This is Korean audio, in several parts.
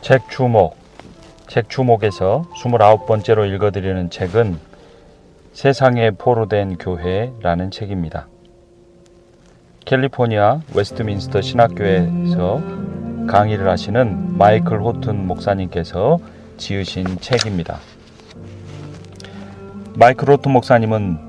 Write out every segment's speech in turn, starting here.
책 주목. 책 주목에서 29번째로 읽어드리는 책은 세상에 포로된 교회라는 책입니다. 캘리포니아 웨스트민스터 신학교에서 강의를 하시는 마이클 호튼 목사님께서 지으신 책입니다. 마이클 호튼 목사님은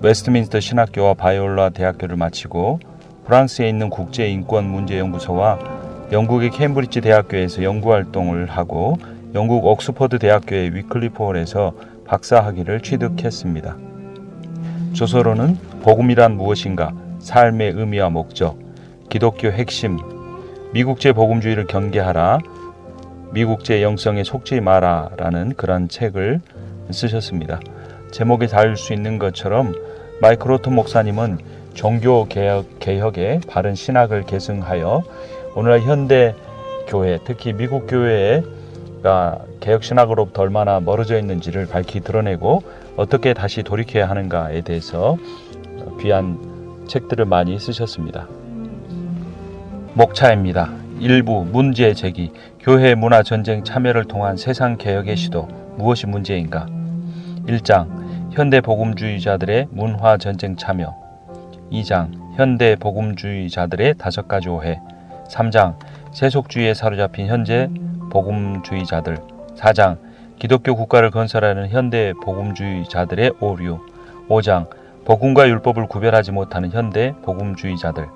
웨스트민스터 신학교와 바이올라 대학교를 마치고 프랑스에 있는 국제인권문제연구소와 영국의 케임브리지 대학교에서 연구활동을 하고 영국 옥스퍼드 대학교의 위클리프 홀에서 박사학위를 취득했습니다. 조서로는 복음이란 무엇인가, 삶의 의미와 목적, 기독교 핵심, 미국제 복음주의를 경계하라, 미국제 영성에 속지 마라 라는 그런 책을 쓰셨습니다. 제목에 닿을 수 있는 것처럼 마이클 호튼 목사님은 종교개혁의 바른 신학을 계승하여 오늘날 현대 교회, 특히 미국 교회가 개혁신학으로부터 얼마나 멀어져 있는지를 밝히 드러내고 어떻게 다시 돌이켜야 하는가에 대해서 귀한 책들을 많이 쓰셨습니다. 목차입니다. 1부 문제 제기, 교회 문화 전쟁 참여를 통한 세상 개혁의 시도, 무엇이 문제인가? 1장, 현대 복음주의자들의 문화 전쟁 참여. 2장, 현대 복음주의자들의 5가지 오해. 3장, 세속주의에 사로잡힌 현재 복음주의자들. 4장, 기독교 국가를 건설하는 현대 복음주의자들의 오류. 5장, 복음과 율법을 구별하지 못하는 현대 복음주의자들.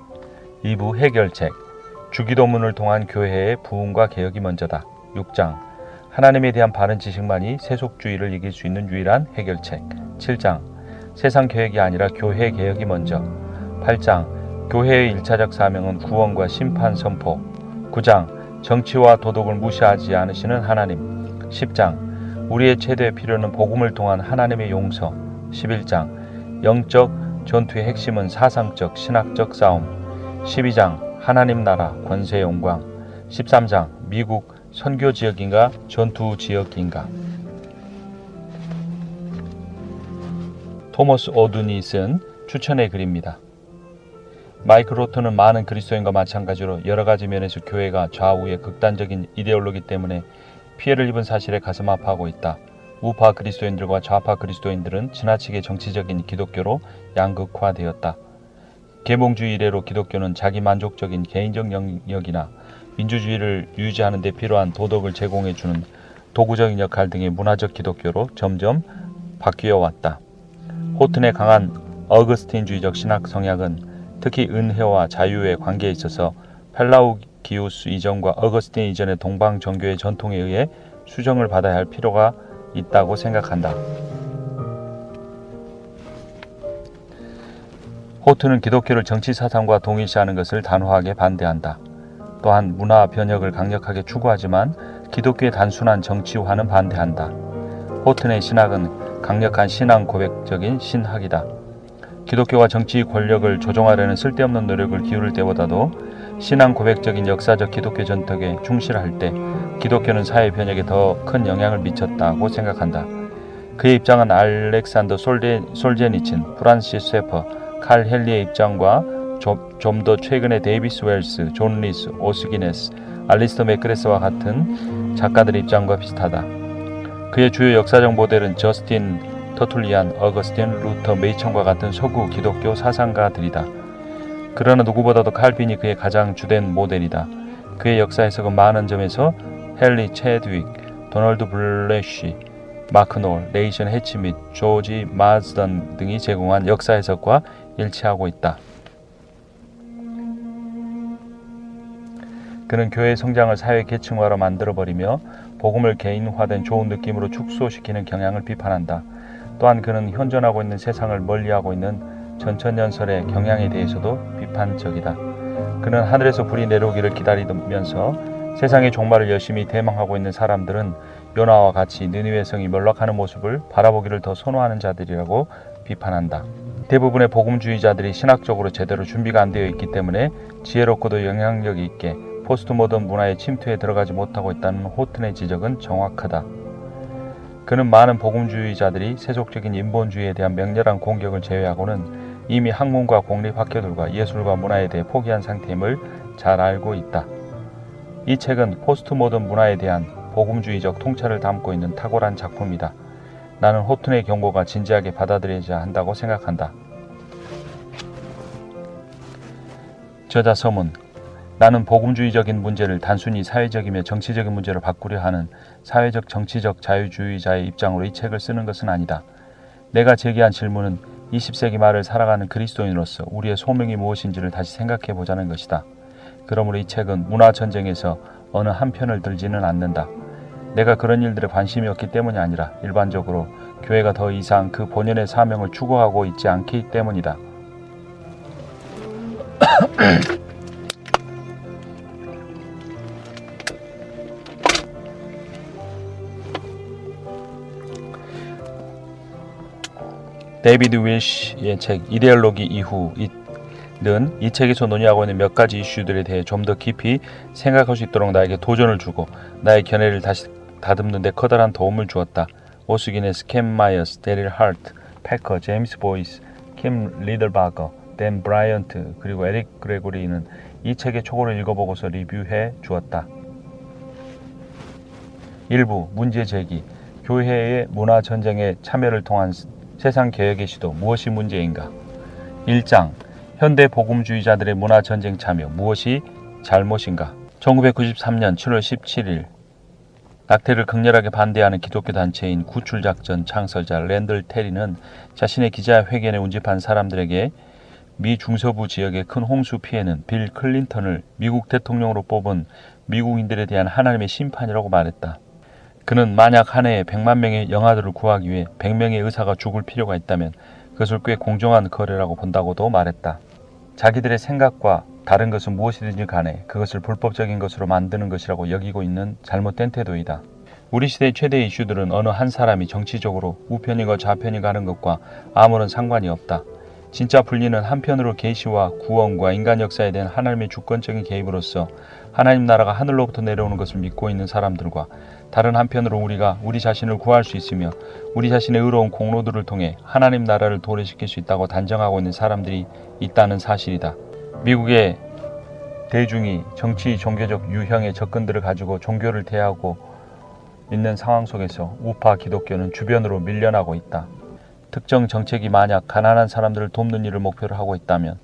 2부 해결책, 주기도문을 통한 교회의 부흥과 개혁이 먼저다. 6장, 하나님에 대한 바른 지식만이 세속주의를 이길 수 있는 유일한 해결책. 7장, 세상 개혁이 아니라 교회 개혁이 먼저. 8장, 교회의 1차적 사명은 구원과 심판 선포. 9장, 정치와 도덕을 무시하지 않으시는 하나님. 10장, 우리의 최대 필요는 복음을 통한 하나님의 용서. 11장, 영적 전투의 핵심은 사상적, 신학적 싸움. 12장, 하나님 나라, 권세 영광. 13장, 미국 선교 지역인가, 전투 지역인가. 토머스 오둔이 쓴 추천의 글입니다. 마이클 호튼은 많은 그리스도인과 마찬가지로 여러 가지 면에서 교회가 좌우의 극단적인 이데올로기 때문에 피해를 입은 사실에 가슴 아파하고 있다. 우파 그리스도인들과 좌파 그리스도인들은 지나치게 정치적인 기독교로 양극화되었다. 계몽주의 이래로 기독교는 자기 만족적인 개인적 영역이나 민주주의를 유지하는 데 필요한 도덕을 제공해주는 도구적인 역할 등의 문화적 기독교로 점점 바뀌어 왔다. 호튼의 강한 어거스틴주의적 신학 성향은 특히 은혜와 자유의 관계에 있어서 펠라우기우스 이전과 어거스틴 이전의 동방 정교의 전통에 의해 수정을 받아야 할 필요가 있다고 생각한다. 호튼은 기독교를 정치 사상과 동일시하는 것을 단호하게 반대한다. 또한 문화 변혁을 강력하게 추구하지만 기독교의 단순한 정치화는 반대한다. 호튼의 신학은 강력한 신앙 고백적인 신학이다. 기독교가 정치 권력을 조종하려는 쓸데없는 노력을 기울일 때보다도 신앙 고백적인 역사적 기독교 전통에 충실할 때 기독교는 사회 변혁에 더 큰 영향을 미쳤다고 생각한다. 그의 입장은 알렉산더 솔제니친, 프란시스 셰퍼, 칼 헨리의 입장과 좀 더 최근의 데이비스 웰스, 존 리스, 오스기네스, 알리스터 맥그레스와 같은 작가들의 입장과 비슷하다. 그의 주요 역사적 모델은 저스틴 터툴리안, 어거스틴, 루터, 메이천과 같은 서구 기독교 사상가들이다. 그러나 누구보다도 칼빈이 그의 가장 주된 모델이다. 그의 역사 해석은 많은 점에서 헨리 체드윅, 도널드 블래쉬, 마크 놀, 레이션 해치 및 조지 마즈던 등이 제공한 역사 해석과 일치하고 있다. 그는 교회의 성장을 사회 계층화로 만들어버리며 복음을 개인화된 좋은 느낌으로 축소시키는 경향을 비판한다. 또한 그는 현존하고 있는 세상을 멀리하고 있는 전천년설의 경향에 대해서도 비판적이다. 그는 하늘에서 불이 내려오기를 기다리면서 세상의 종말을 열심히 대망하고 있는 사람들은 요나와 같이 느니웨 성이 몰락하는 모습을 바라보기를 더 선호하는 자들이라고 비판한다. 대부분의 복음주의자들이 신학적으로 제대로 준비가 안 되어 있기 때문에 지혜롭고도 영향력 있게 포스트 모던 문화의 침투에 들어가지 못하고 있다는 호튼의 지적은 정확하다. 그는 많은 복음주의자들이 세속적인 인본주의에 대한 맹렬한 공격을 제외하고는 이미 학문과 공립학교들과 예술과 문화에 대해 포기한 상태임을 잘 알고 있다. 이 책은 포스트 모던 문화에 대한 복음주의적 통찰을 담고 있는 탁월한 작품이다. 나는 호튼의 경고가 진지하게 받아들여져야 한다고 생각한다. 저자 서문. 나는 복음주의적인 문제를 단순히 사회적이며 정치적인 문제로 바꾸려 하는 사회적 정치적 자유주의자의 입장으로 이 책을 쓰는 것은 아니다. 내가 제기한 질문은 20세기 말을 살아가는 그리스도인으로서 우리의 소명이 무엇인지를 다시 생각해 보자는 것이다. 그러므로 이 책은 문화전쟁에서 어느 한편을 들지는 않는다. 내가 그런 일들에 관심이 없기 때문이 아니라 일반적으로 교회가 더 이상 그 본연의 사명을 추구하고 있지 않기 때문이다. 데이비드 윌시의 책 이데올로기 이후는 이 책에서 논의하고 있는 몇 가지 이슈들에 대해 좀 더 깊이 생각할 수 있도록 나에게 도전을 주고 나의 견해를 다시 다듬는 데 커다란 도움을 주었다. 오스기네스, 캠 마이어스, 데릴 하트, 패커, 제임스 보이스, 킴 리들바거, 댄 브라이언트 그리고 에릭 그레고리는 이 책의 초고를 읽어보고서 리뷰해 주었다. 일부 문제 제기, 교회의 문화전쟁에 참여를 통한 세상 개혁의 시도 무엇이 문제인가? 1장 현대 복음주의자들의 문화전쟁 참여 무엇이 잘못인가? 1993년 7월 17일 낙태를 극렬하게 반대하는 기독교 단체인 구출작전 창설자 랜들 테리는 자신의 기자회견에 운집한 사람들에게 미 중서부 지역의 큰 홍수 피해는 빌 클린턴을 미국 대통령으로 뽑은 미국인들에 대한 하나님의 심판이라고 말했다. 그는 만약 한 해에 100만 명의 영아들을 구하기 위해 100명의 의사가 죽을 필요가 있다면 그것을 꽤 공정한 거래라고 본다고도 말했다. 자기들의 생각과 다른 것은 무엇이든지 간에 그것을 불법적인 것으로 만드는 것이라고 여기고 있는 잘못된 태도이다. 우리 시대의 최대 이슈들은 어느 한 사람이 정치적으로 우편이고 좌편이 가는 것과 아무런 상관이 없다. 진짜 분리는 한편으로 계시와 구원과 인간 역사에 대한 하나님의 주권적인 개입으로서 하나님 나라가 하늘로부터 내려오는 것을 믿고 있는 사람들과 다른 한편으로 우리가 우리 자신을 구할 수 있으며 우리 자신의 의로운 공로들을 통해 하나님 나라를 도래시킬 수 있다고 단정하고 있는 사람들이 있다는 사실이다. 미국의 대중이 정치 종교적 유형의 접근들을 가지고 종교를 대하고 있는 상황 속에서 우파 기독교는 주변으로 밀려나고 있다. 특정 정책이 만약 가난한 사람들을 돕는 일을 목표로 하고 있다면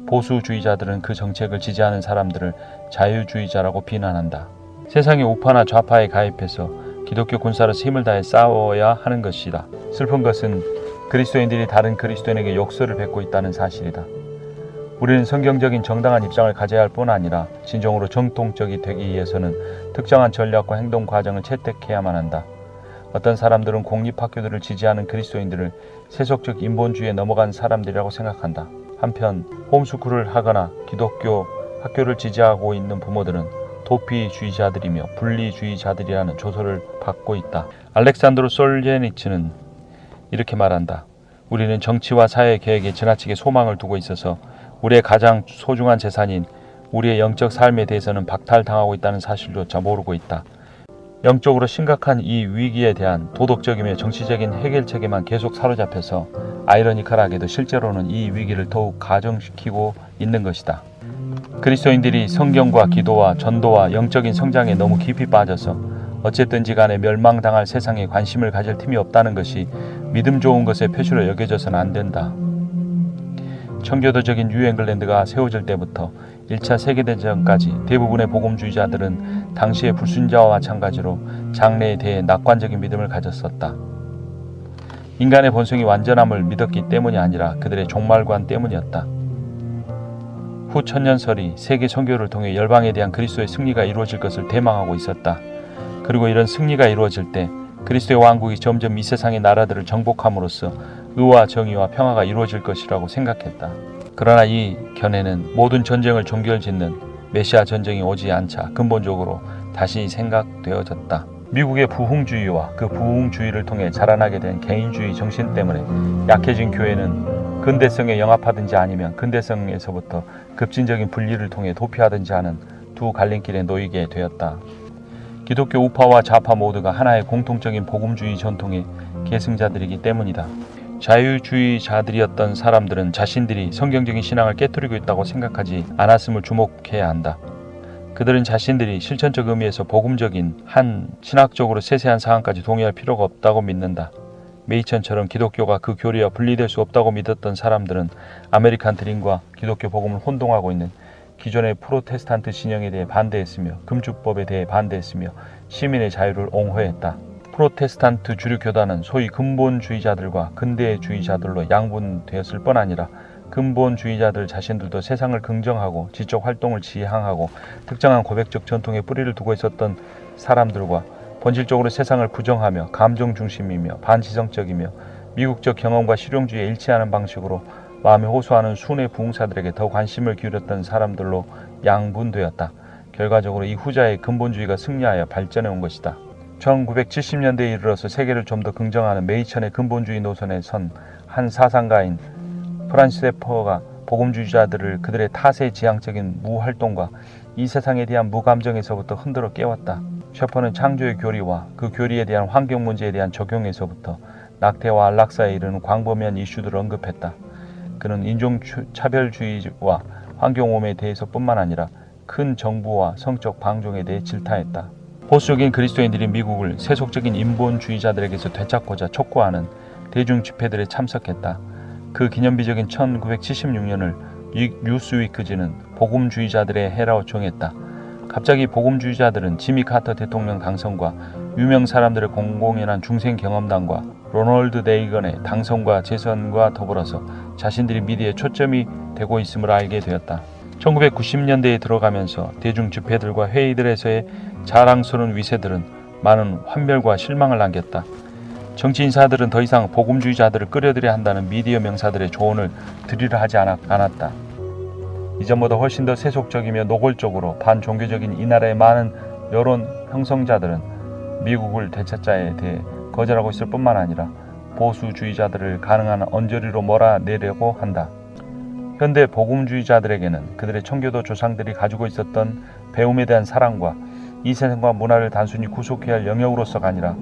보수주의자들은 그 정책을 지지하는 사람들을 자유주의자라고 비난한다. 세상의 우파나 좌파에 가입해서 기독교 군사로서 힘을 다해 싸워야 하는 것이다. 슬픈 것은 그리스도인들이 다른 그리스도인에게 욕설을 뱉고 있다는 사실이다. 우리는 성경적인 정당한 입장을 가져야 할 뿐 아니라 진정으로 정통적이 되기 위해서는 특정한 전략과 행동 과정을 채택해야만 한다. 어떤 사람들은 공립학교들을 지지하는 그리스도인들을 세속적 인본주의에 넘어간 사람들이라고 생각한다. 한편 홈스쿨을 하거나 기독교 학교를 지지하고 있는 부모들은 도피주의자들이며 분리주의자들이라는 조소를 받고 있다. 알렉산드로 솔제니츠는 이렇게 말한다. 우리는 정치와 사회 개혁에 지나치게 소망을 두고 있어서 우리의 가장 소중한 재산인 우리의 영적 삶에 대해서는 박탈당하고 있다는 사실조차 모르고 있다. 영적으로 심각한 이 위기에 대한 도덕적이며 정치적인 해결책에만 계속 사로잡혀서 아이러니컬하게도 실제로는 이 위기를 더욱 가중시키고 있는 것이다. 그리스도인들이 성경과 기도와 전도와 영적인 성장에 너무 깊이 빠져서 어쨌든지 간에 멸망당할 세상에 관심을 가질 틈이 없다는 것이 믿음 좋은 것의 표시로 여겨져서는 안 된다. 청교도적인 뉴잉글랜드가 세워질 때부터 1차 세계대전까지 대부분의 복음주의자들은 당시의 불순자와 마찬가지로 장래에 대해 낙관적인 믿음을 가졌었다. 인간의 본성이 완전함을 믿었기 때문이 아니라 그들의 종말관 때문이었다. 후 천년설이 세계 선교를 통해 열방에 대한 그리스도의 승리가 이루어질 것을 대망하고 있었다. 그리고 이런 승리가 이루어질 때 그리스도의 왕국이 점점 이 세상의 나라들을 정복함으로써 의와 정의와 평화가 이루어질 것이라고 생각했다. 그러나 이 견해는 모든 전쟁을 종결짓는 메시아 전쟁이 오지 않자 근본적으로 다시 생각되어졌다. 미국의 부흥주의와 그 부흥주의를 통해 자라나게 된 개인주의 정신 때문에 약해진 교회는 근대성에 영합하든지 아니면 근대성에서부터 급진적인 분리를 통해 도피하든지 하는 두 갈림길에 놓이게 되었다. 기독교 우파와 좌파 모두가 하나의 공통적인 복음주의 전통의 계승자들이기 때문이다. 자유주의자들이었던 사람들은 자신들이 성경적인 신앙을 깨뜨리고 있다고 생각하지 않았음을 주목해야 한다. 그들은 자신들이 실천적 의미에서 복음적인 한 신학적으로 세세한 사항까지 동의할 필요가 없다고 믿는다. 메이천처럼 기독교가 그 교리와 분리될 수 없다고 믿었던 사람들은 아메리칸 드림과 기독교 복음을 혼동하고 있는 기존의 프로테스탄트 진영에 대해 반대했으며 금주법에 대해 반대했으며 시민의 자유를 옹호했다. 프로테스탄트 주류 교단은 소위 근본주의자들과 근대주의자들로 양분되었을 뿐 아니라 근본주의자들 자신들도 세상을 긍정하고 지적 활동을 지향하고 특정한 고백적 전통에 뿌리를 두고 있었던 사람들과 본질적으로 세상을 부정하며 감정 중심이며 반지성적이며 미국적 경험과 실용주의에 일치하는 방식으로 마음에 호소하는 순회 부흥사들에게 더 관심을 기울였던 사람들로 양분되었다. 결과적으로 이 후자의 근본주의가 승리하여 발전해 온 것이다. 1970년대에 이르러서 세계를 좀 더 긍정하는 메이천의 근본주의 노선에 선 한 사상가인 프란시스 세퍼가 복음주의자들을 그들의 타세 지향적인 무활동과 이 세상에 대한 무감정에서부터 흔들어 깨웠다. 셰퍼는 창조의 교리와 그 교리에 대한 환경 문제에 대한 적용에서부터 낙태와 안락사에 이르는 광범위한 이슈들을 언급했다. 그는 인종차별주의와 환경오염에 대해서뿐만 아니라 큰 정부와 성적 방종에 대해 질타했다. 보수적인 그리스도인들이 미국을 세속적인 인본주의자들에게서 되찾고자 촉구하는 대중 집회들에 참석했다. 그 기념비적인 1976년을 뉴스위크지는 복음주의자들의 해라고 정했다. 갑자기 복음주의자들은 지미 카터 대통령 당선과 유명 사람들의 공공연한 중생 경험담과 로널드 레이건의 당선과 재선과 더불어서 자신들이 미디어에 초점이 되고 있음을 알게 되었다. 1990년대에 들어가면서 대중 집회들과 회의들에서의 자랑스러운 위세들은 많은 환멸과 실망을 남겼다. 정치 인사들은 더 이상 복음주의자들을 끌어들여야 한다는 미디어 명사들의 조언을 들으려 하지 않았다. 이전보다 훨씬 더 세속적이며 노골적으로 반종교적인 이 나라의 많은 여론 형성자들은 미국을 되찾자에 대해 거절하고 있을 뿐만 아니라 보수주의자들을 가능한 언저리로 몰아내려고 한다. 현대 복음주의자들에게는 그들의 청교도 조상들이 가지고 있었던 배움에 대한 사랑과 이 세상과 문화를 단순히 구속해야 할 영역으로서가 아니라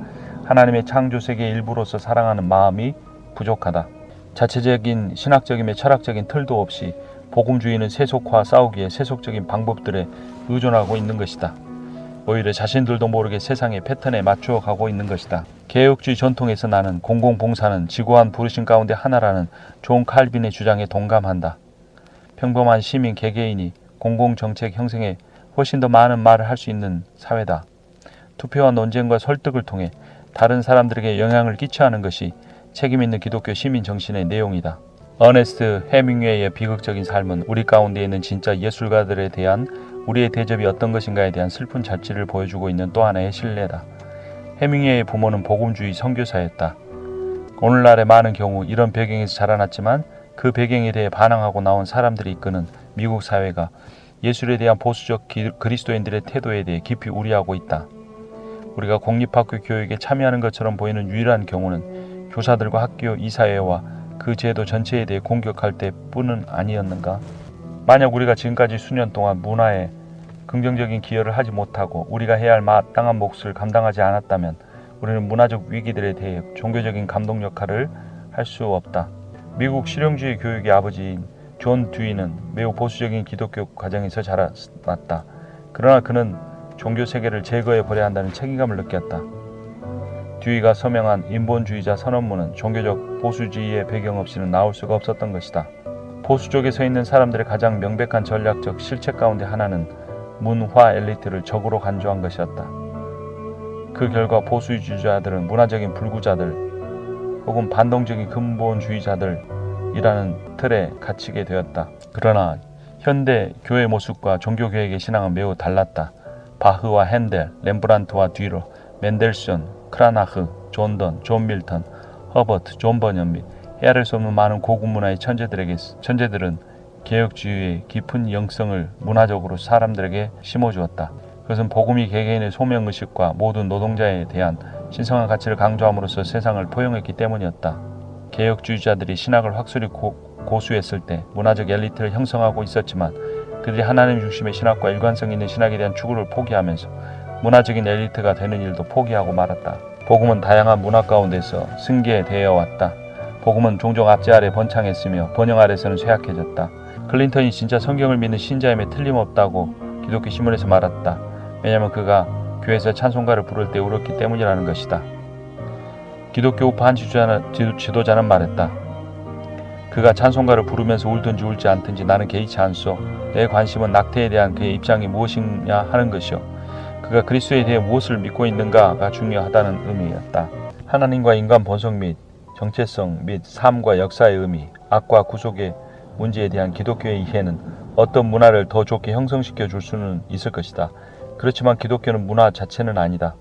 하나님의 창조세계의 일부로서 사랑하는 마음이 부족하다. 자체적인 신학적이며 철학적인 틀도 없이 복음주의는 세속화 싸우기에 세속적인 방법들에 의존하고 있는 것이다. 오히려 자신들도 모르게 세상의 패턴에 맞추어 가고 있는 것이다. 개혁주의 전통에서 나는 공공봉사는 지고한 부르심 가운데 하나라는 존 칼빈의 주장에 동감한다. 평범한 시민 개개인이 공공정책 형성에 훨씬 더 많은 말을 할 수 있는 사회다. 투표와 논쟁과 설득을 통해 다른 사람들에게 영향을 끼쳐야 하는 것이 책임있는 기독교 시민 정신의 내용이다. 어네스트 해밍웨이의 비극적인 삶은 우리 가운데 있는 진짜 예술가들에 대한 우리의 대접이 어떤 것인가에 대한 슬픈 자취를 보여주고 있는 또 하나의 신뢰다. 해밍웨이의 부모는 복음주의 선교사였다. 오늘날의 많은 경우 이런 배경에서 자라났지만 그 배경에 대해 반항하고 나온 사람들이 이끄는 미국 사회가 예술에 대한 보수적 그리스도인들의 태도에 대해 깊이 우려하고 있다. 우리가 공립학교 교육에 참여하는 것처럼 보이는 유일한 경우는 교사들과 학교 이사회와 그 제도 전체에 대해 공격할 때뿐은 아니었는가? 만약 우리가 지금까지 수년 동안 문화에 긍정적인 기여를 하지 못하고 우리가 해야 할 마땅한 몫을 감당하지 않았다면 우리는 문화적 위기들에 대해 종교적인 감독 역할을 할 수 없다. 미국 실용주의 교육의 아버지인 존 듀이는 매우 보수적인 기독교 가정에서 자라났다. 그러나 그는 종교 세계를 제거해 버려야 한다는 책임감을 느꼈다. 듀이가 서명한 인본주의자 선언문은 종교적 보수주의의 배경 없이는 나올 수가 없었던 것이다. 보수 쪽에 서 있는 사람들의 가장 명백한 전략적 실책 가운데 하나는 문화 엘리트를 적으로 간주한 것이었다. 그 결과 보수주의자들은 문화적인 불구자들 혹은 반동적인 근본주의자들이라는 틀에 갇히게 되었다. 그러나 현대 교회 모습과 종교개혁의 신앙은 매우 달랐다. 바흐와 핸델, 렘브란트와 뒤로, 멘델슨, 크라나흐, 존던, 존 밀턴, 허버트, 존 버년 및 헤아릴 수 없는 많은 고급 문화의 천재들은 개혁주의의 깊은 영성을 문화적으로 사람들에게 심어주었다. 그것은 복음이 개개인의 소명의식과 모든 노동자에 대한 신성한 가치를 강조함으로써 세상을 포용했기 때문이었다. 개혁주의자들이 신학을 확실히 고수했을 때 문화적 엘리트를 형성하고 있었지만 그들이 하나님 중심의 신학과 일관성 있는 신학에 대한 추구를 포기하면서 문화적인 엘리트가 되는 일도 포기하고 말았다. 복음은 다양한 문화 가운데서 승계되어 왔다. 복음은 종종 압제 아래 번창했으며 번영 아래서는 쇠약해졌다. 클린턴이 진짜 성경을 믿는 신자임에 틀림없다고 기독교 신문에서 말했다. 왜냐하면 그가 교회에서 찬송가를 부를 때 울었기 때문이라는 것이다. 기독교 우파 한 지도자는 말했다. 그가 찬송가를 부르면서 울든지 울지 않든지 나는 개의치 않소. 내 관심은 낙태에 대한 그의 입장이 무엇이냐 하는 것이요. 그가 그리스도에 대해 무엇을 믿고 있는가가 중요하다는 의미였다. 하나님과 인간 본성 및 정체성 및 삶과 역사의 의미, 악과 구속의 문제에 대한 기독교의 이해는 어떤 문화를 더 좋게 형성시켜 줄 수는 있을 것이다. 그렇지만 기독교는 문화 자체는 아니다.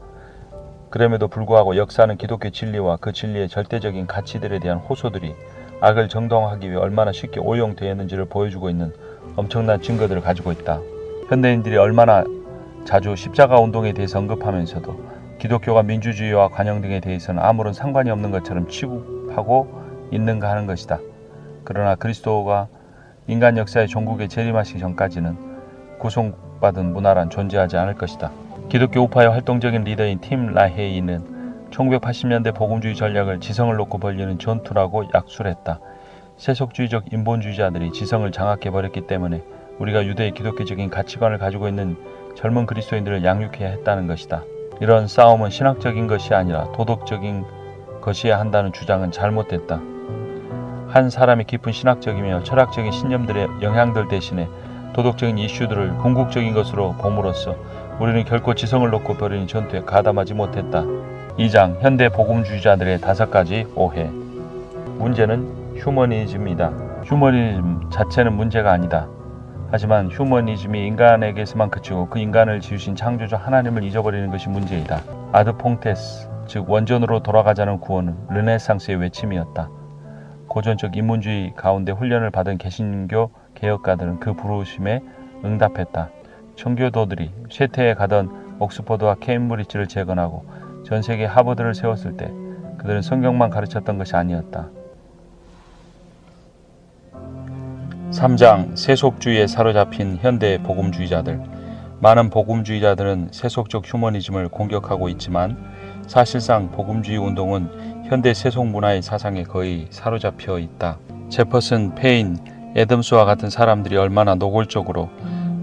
그럼에도 불구하고 역사는 기독교 진리와 그 진리의 절대적인 가치들에 대한 호소들이 악을 정당화하기 위해 얼마나 쉽게 오용되었는지를 보여주고 있는 엄청난 증거들을 가지고 있다. 현대인들이 얼마나 자주 십자가 운동에 대해서 언급하면서도 기독교가 민주주의와 관영 등에 대해서는 아무런 상관이 없는 것처럼 취급하고 있는가 하는 것이다. 그러나 그리스도가 인간 역사의 종국에 재림하시기 전까지는 구속받은 문화란 존재하지 않을 것이다. 기독교 우파의 활동적인 리더인 팀 라헤이는 1980년대 복음주의 전략을 지성을 놓고 벌리는 전투라고 약술했다. 세속주의적 인본주의자들이 지성을 장악해버렸기 때문에 우리가 유대의 기독교적인 가치관을 가지고 있는 젊은 그리스도인들을 양육해야 했다는 것이다. 이런 싸움은 신학적인 것이 아니라 도덕적인 것이어야 한다는 주장은 잘못됐다. 한 사람이 깊은 신학적이며 철학적인 신념들의 영향들 대신에 도덕적인 이슈들을 궁극적인 것으로 봄으로써 우리는 결코 지성을 놓고 벌이는 전투에 가담하지 못했다. 2장 현대 복음주의자들의 5가지 오해. 문제는 휴머니즘이다. 휴머니즘 자체는 문제가 아니다. 하지만 휴머니즘이 인간에게서만 그치고 그 인간을 지으신 창조주 하나님을 잊어버리는 것이 문제이다. 아드퐁테스, 즉 원전으로 돌아가자는 구원은 르네상스의 외침이었다. 고전적 인문주의 가운데 훈련을 받은 개신교 개혁가들은 그 부르심에 응답했다. 청교도들이 쇠퇴에 가던 옥스퍼드와 케임브리지를 재건하고 전 세계 하버드를 세웠을 때 그들은 성경만 가르쳤던 것이 아니었다. 3장 세속주의에 사로잡힌 현대 복음주의자들. 많은 복음주의자들은 세속적 휴머니즘을 공격하고 있지만 사실상 복음주의 운동은 현대 세속 문화의 사상에 거의 사로잡혀 있다. 제퍼슨, 페인, 애덤스와 같은 사람들이 얼마나 노골적으로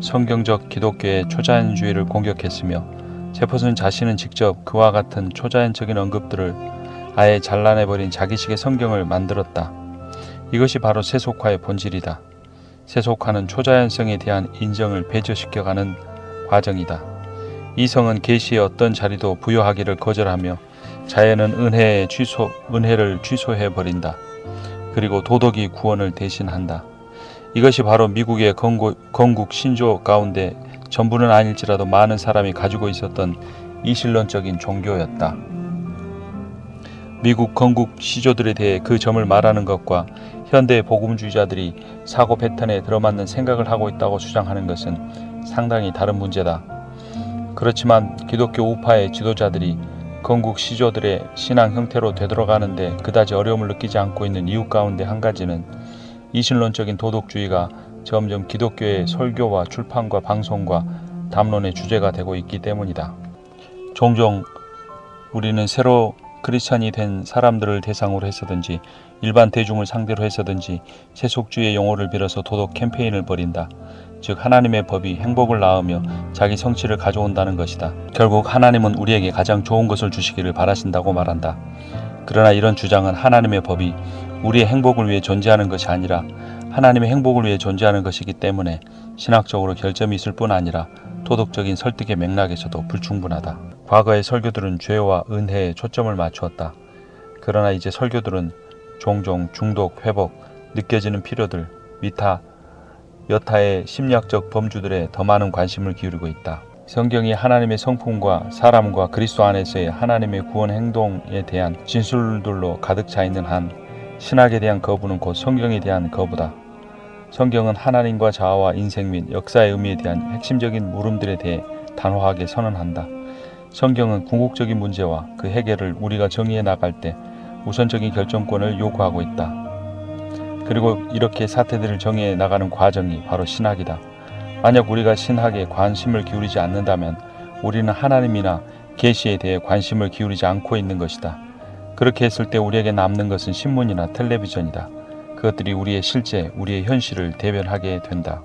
성경적 기독교의 초자연주의를 공격했으며 제퍼슨 자신은 직접 그와 같은 초자연적인 언급들을 아예 잘라내버린 자기식의 성경을 만들었다. 이것이 바로 세속화의 본질이다. 세속화는 초자연성에 대한 인정을 배제시켜가는 과정이다. 이성은 계시의 어떤 자리도 부여하기를 거절하며 자연은 은혜를 취소해버린다. 그리고 도덕이 구원을 대신한다. 이것이 바로 미국의 건국 신조 가운데 전부는 아닐지라도 많은 사람이 가지고 있었던 이신론적인 종교였다. 미국 건국 시조들에 대해 그 점을 말하는 것과 현대 복음주의자들이 사고 패턴에 들어맞는 생각을 하고 있다고 주장하는 것은 상당히 다른 문제다. 그렇지만 기독교 우파의 지도자들이 건국 시조들의 신앙 형태로 되돌아가는데 그다지 어려움을 느끼지 않고 있는 이유 가운데 한 가지는 이신론적인 도덕주의가 점점 기독교의 설교와 출판과 방송과 담론의 주제가 되고 있기 때문이다. 종종 우리는 새로 크리스찬이 된 사람들을 대상으로 해서든지 일반 대중을 상대로 해서든지 세속주의의 용어를 빌어서 도덕 캠페인을 벌인다. 즉 하나님의 법이 행복을 낳으며 자기 성취를 가져온다는 것이다. 결국 하나님은 우리에게 가장 좋은 것을 주시기를 바라신다고 말한다. 그러나 이런 주장은 하나님의 법이 우리의 행복을 위해 존재하는 것이 아니라 하나님의 행복을 위해 존재하는 것이기 때문에 신학적으로 결점이 있을 뿐 아니라 도덕적인 설득의 맥락에서도 불충분하다. 과거의 설교들은 죄와 은혜에 초점을 맞추었다. 그러나 이제 설교들은 종종 중독, 회복, 느껴지는 필요들, 여타의 심리학적 범주들에 더 많은 관심을 기울이고 있다. 성경이 하나님의 성품과 사람과 그리스도 안에서의 하나님의 구원 행동에 대한 진술들로 가득 차 있는 한 신학에 대한 거부는 곧 성경에 대한 거부다. 성경은 하나님과 자아와 인생 및 역사의 의미에 대한 핵심적인 물음들에 대해 단호하게 선언한다. 성경은 궁극적인 문제와 그 해결을 우리가 정의해 나갈 때 우선적인 결정권을 요구하고 있다. 그리고 이렇게 사태들을 정의해 나가는 과정이 바로 신학이다. 만약 우리가 신학에 관심을 기울이지 않는다면 우리는 하나님이나 계시에 대해 관심을 기울이지 않고 있는 것이다. 그렇게 했을 때 우리에게 남는 것은 신문이나 텔레비전이다. 그것들이 우리의 실제, 우리의 현실을 대변하게 된다.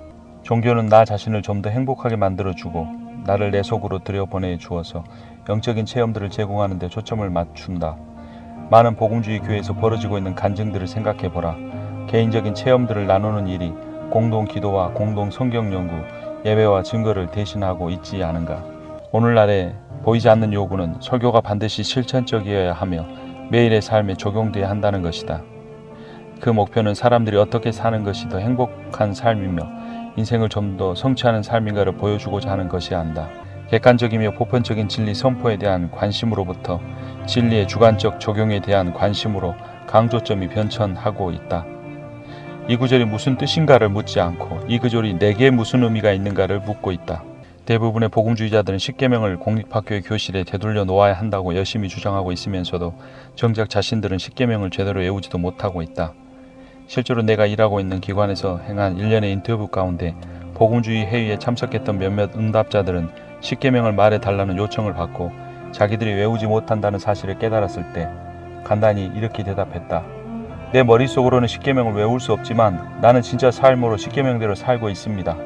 종교는 나 자신을 좀 더 행복하게 만들어주고 나를 내 속으로 들여보내 주어서 영적인 체험들을 제공하는 데 초점을 맞춘다. 많은 복음주의 교회에서 벌어지고 있는 간증들을 생각해보라. 개인적인 체험들을 나누는 일이 공동 기도와 공동 성경 연구, 예배와 증거를 대신하고 있지 않은가. 오늘날에 보이지 않는 요구는 설교가 반드시 실천적이어야 하며 매일의 삶에 적용돼야 한다는 것이다. 그 목표는 사람들이 어떻게 사는 것이 더 행복한 삶이며 인생을 좀 더 성취하는 삶인가를 보여주고자 하는 것이야 한다. 객관적이며 보편적인 진리 선포에 대한 관심으로부터 진리의 주관적 적용에 대한 관심으로 강조점이 변천하고 있다. 이 구절이 무슨 뜻인가를 묻지 않고 이 구절이 내게 무슨 의미가 있는가를 묻고 있다. 대부분의 복음주의자들은 십계명을 공립학교의 교실에 되돌려 놓아야 한다고 열심히 주장하고 있으면서도 정작 자신들은 십계명을 제대로 외우지도 못하고 있다. 실제로 내가 일하고 있는 기관에서 행한 일련의 인터뷰 가운데 복음주의 회의에 참석했던 몇몇 응답자들은 십계명을 말해달라는 요청을 받고 자기들이 외우지 못한다는 사실을 깨달았을 때 간단히 이렇게 대답했다. 내 머릿속으로는 십계명을 외울 수 없지만 나는 진짜 삶으로 십계명대로 살고 있습니다.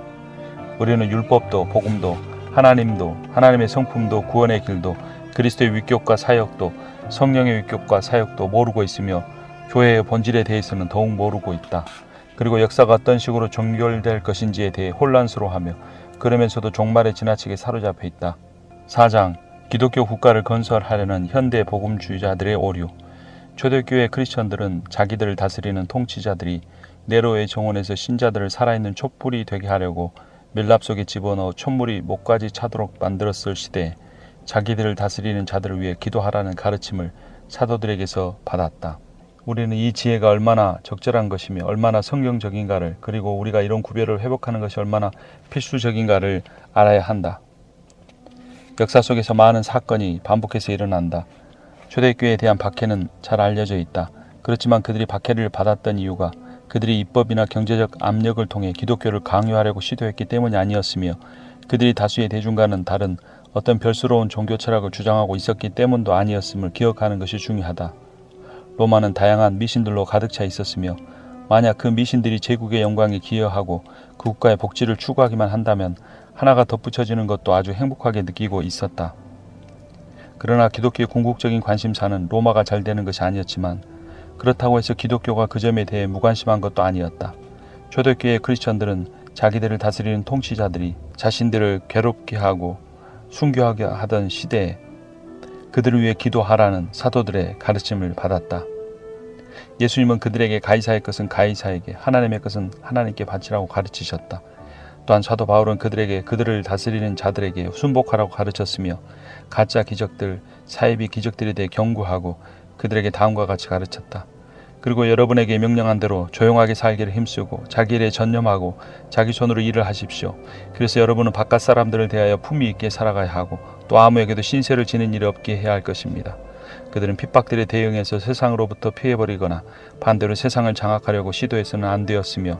우리는 율법도 복음도 하나님도 하나님의 성품도 구원의 길도 그리스도의 위격과 사역도 성령의 위격과 사역도 모르고 있으며 교회의 본질에 대해서는 더욱 모르고 있다. 그리고 역사가 어떤 식으로 종결될 것인지에 대해 혼란스러워하며 그러면서도 종말에 지나치게 사로잡혀 있다. 4장 기독교 국가를 건설하려는 현대 복음주의자들의 오류. 초대교회 크리스천들은 자기들을 다스리는 통치자들이 네로의 정원에서 신자들을 살아있는 촛불이 되게 하려고 밀랍 속에 집어넣어 촛물이 목까지 차도록 만들었을 시대에 자기들을 다스리는 자들을 위해 기도하라는 가르침을 사도들에게서 받았다. 우리는 이 지혜가 얼마나 적절한 것이며 얼마나 성경적인가를 그리고 우리가 이런 구별을 회복하는 것이 얼마나 필수적인가를 알아야 한다. 역사 속에서 많은 사건이 반복해서 일어난다. 초대교회에 대한 박해는 잘 알려져 있다. 그렇지만 그들이 박해를 받았던 이유가 그들이 입법이나 경제적 압력을 통해 기독교를 강요하려고 시도했기 때문이 아니었으며 그들이 다수의 대중과는 다른 어떤 별스러운 종교 철학을 주장하고 있었기 때문도 아니었음을 기억하는 것이 중요하다. 로마는 다양한 미신들로 가득 차 있었으며 만약 그 미신들이 제국의 영광에 기여하고 그 국가의 복지를 추구하기만 한다면 하나가 덧붙여지는 것도 아주 행복하게 느끼고 있었다. 그러나 기독교의 궁극적인 관심사는 로마가 잘 되는 것이 아니었지만 그렇다고 해서 기독교가 그 점에 대해 무관심한 것도 아니었다. 초대교회 크리스천들은 자기들을 다스리는 통치자들이 자신들을 괴롭게 하고 순교하게 하던 시대에 그들을 위해 기도하라는 사도들의 가르침을 받았다. 예수님은 그들에게 가이사의 것은 가이사에게 하나님의 것은 하나님께 바치라고 가르치셨다. 또한 사도 바울은 그들에게 그들을 다스리는 자들에게 순복하라고 가르쳤으며 가짜 기적들, 사이비 기적들에 대해 경고하고 그들에게 다음과 같이 가르쳤다. 그리고 여러분에게 명령한 대로 조용하게 살기를 힘쓰고 자기 일에 전념하고 자기 손으로 일을 하십시오. 그래서 여러분은 바깥 사람들을 대하여 품위 있게 살아가야 하고 또 아무에게도 신세를 지는 일이 없게 해야 할 것입니다. 그들은 핍박들에 대응해서 세상으로부터 피해버리거나 반대로 세상을 장악하려고 시도해서는 안 되었으며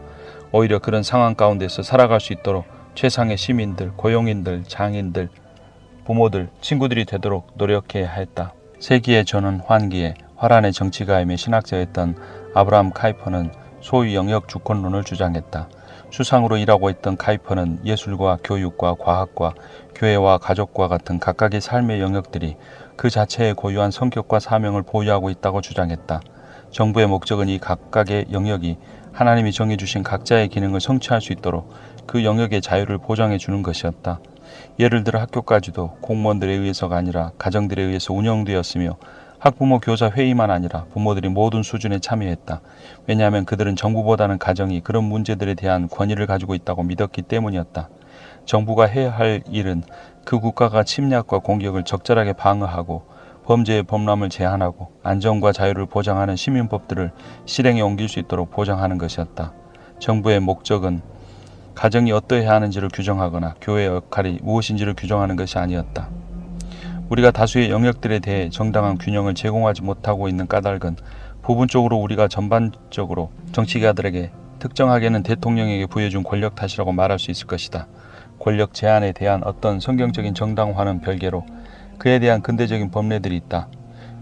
오히려 그런 상황 가운데서 살아갈 수 있도록 최상의 시민들, 고용인들, 장인들, 부모들, 친구들이 되도록 노력해야 했다. 세기의 전원 환기에 화란의 정치가임의 신학자였던 아브라함 카이퍼는 소위 영역 주권론을 주장했다. 수상으로 일하고 있던 카이퍼는 예술과 교육과 과학과 교회와 가족과 같은 각각의 삶의 영역들이 그 자체의 고유한 성격과 사명을 보유하고 있다고 주장했다. 정부의 목적은 이 각각의 영역이 하나님이 정해주신 각자의 기능을 성취할 수 있도록 그 영역의 자유를 보장해 주는 것이었다. 예를 들어 학교까지도 공무원들에 의해서가 아니라 가정들에 의해서 운영되었으며 학부모 교사 회의만 아니라 부모들이 모든 수준에 참여했다. 왜냐하면 그들은 정부보다는 가정이 그런 문제들에 대한 권위를 가지고 있다고 믿었기 때문이었다. 정부가 해야 할 일은 그 국가가 침략과 공격을 적절하게 방어하고 범죄의 범람을 제한하고 안전과 자유를 보장하는 시민법들을 실행에 옮길 수 있도록 보장하는 것이었다. 정부의 목적은 가정이 어떠해야 하는지를 규정하거나 교회의 역할이 무엇인지를 규정하는 것이 아니었다. 우리가 다수의 영역들에 대해 정당한 균형을 제공하지 못하고 있는 까닭은 부분적으로 우리가 전반적으로 정치가들에게 특정하게는 대통령에게 부여준 권력 탓이라고 말할 수 있을 것이다. 권력 제한에 대한 어떤 성경적인 정당화는 별개로 그에 대한 근대적인 법례들이 있다.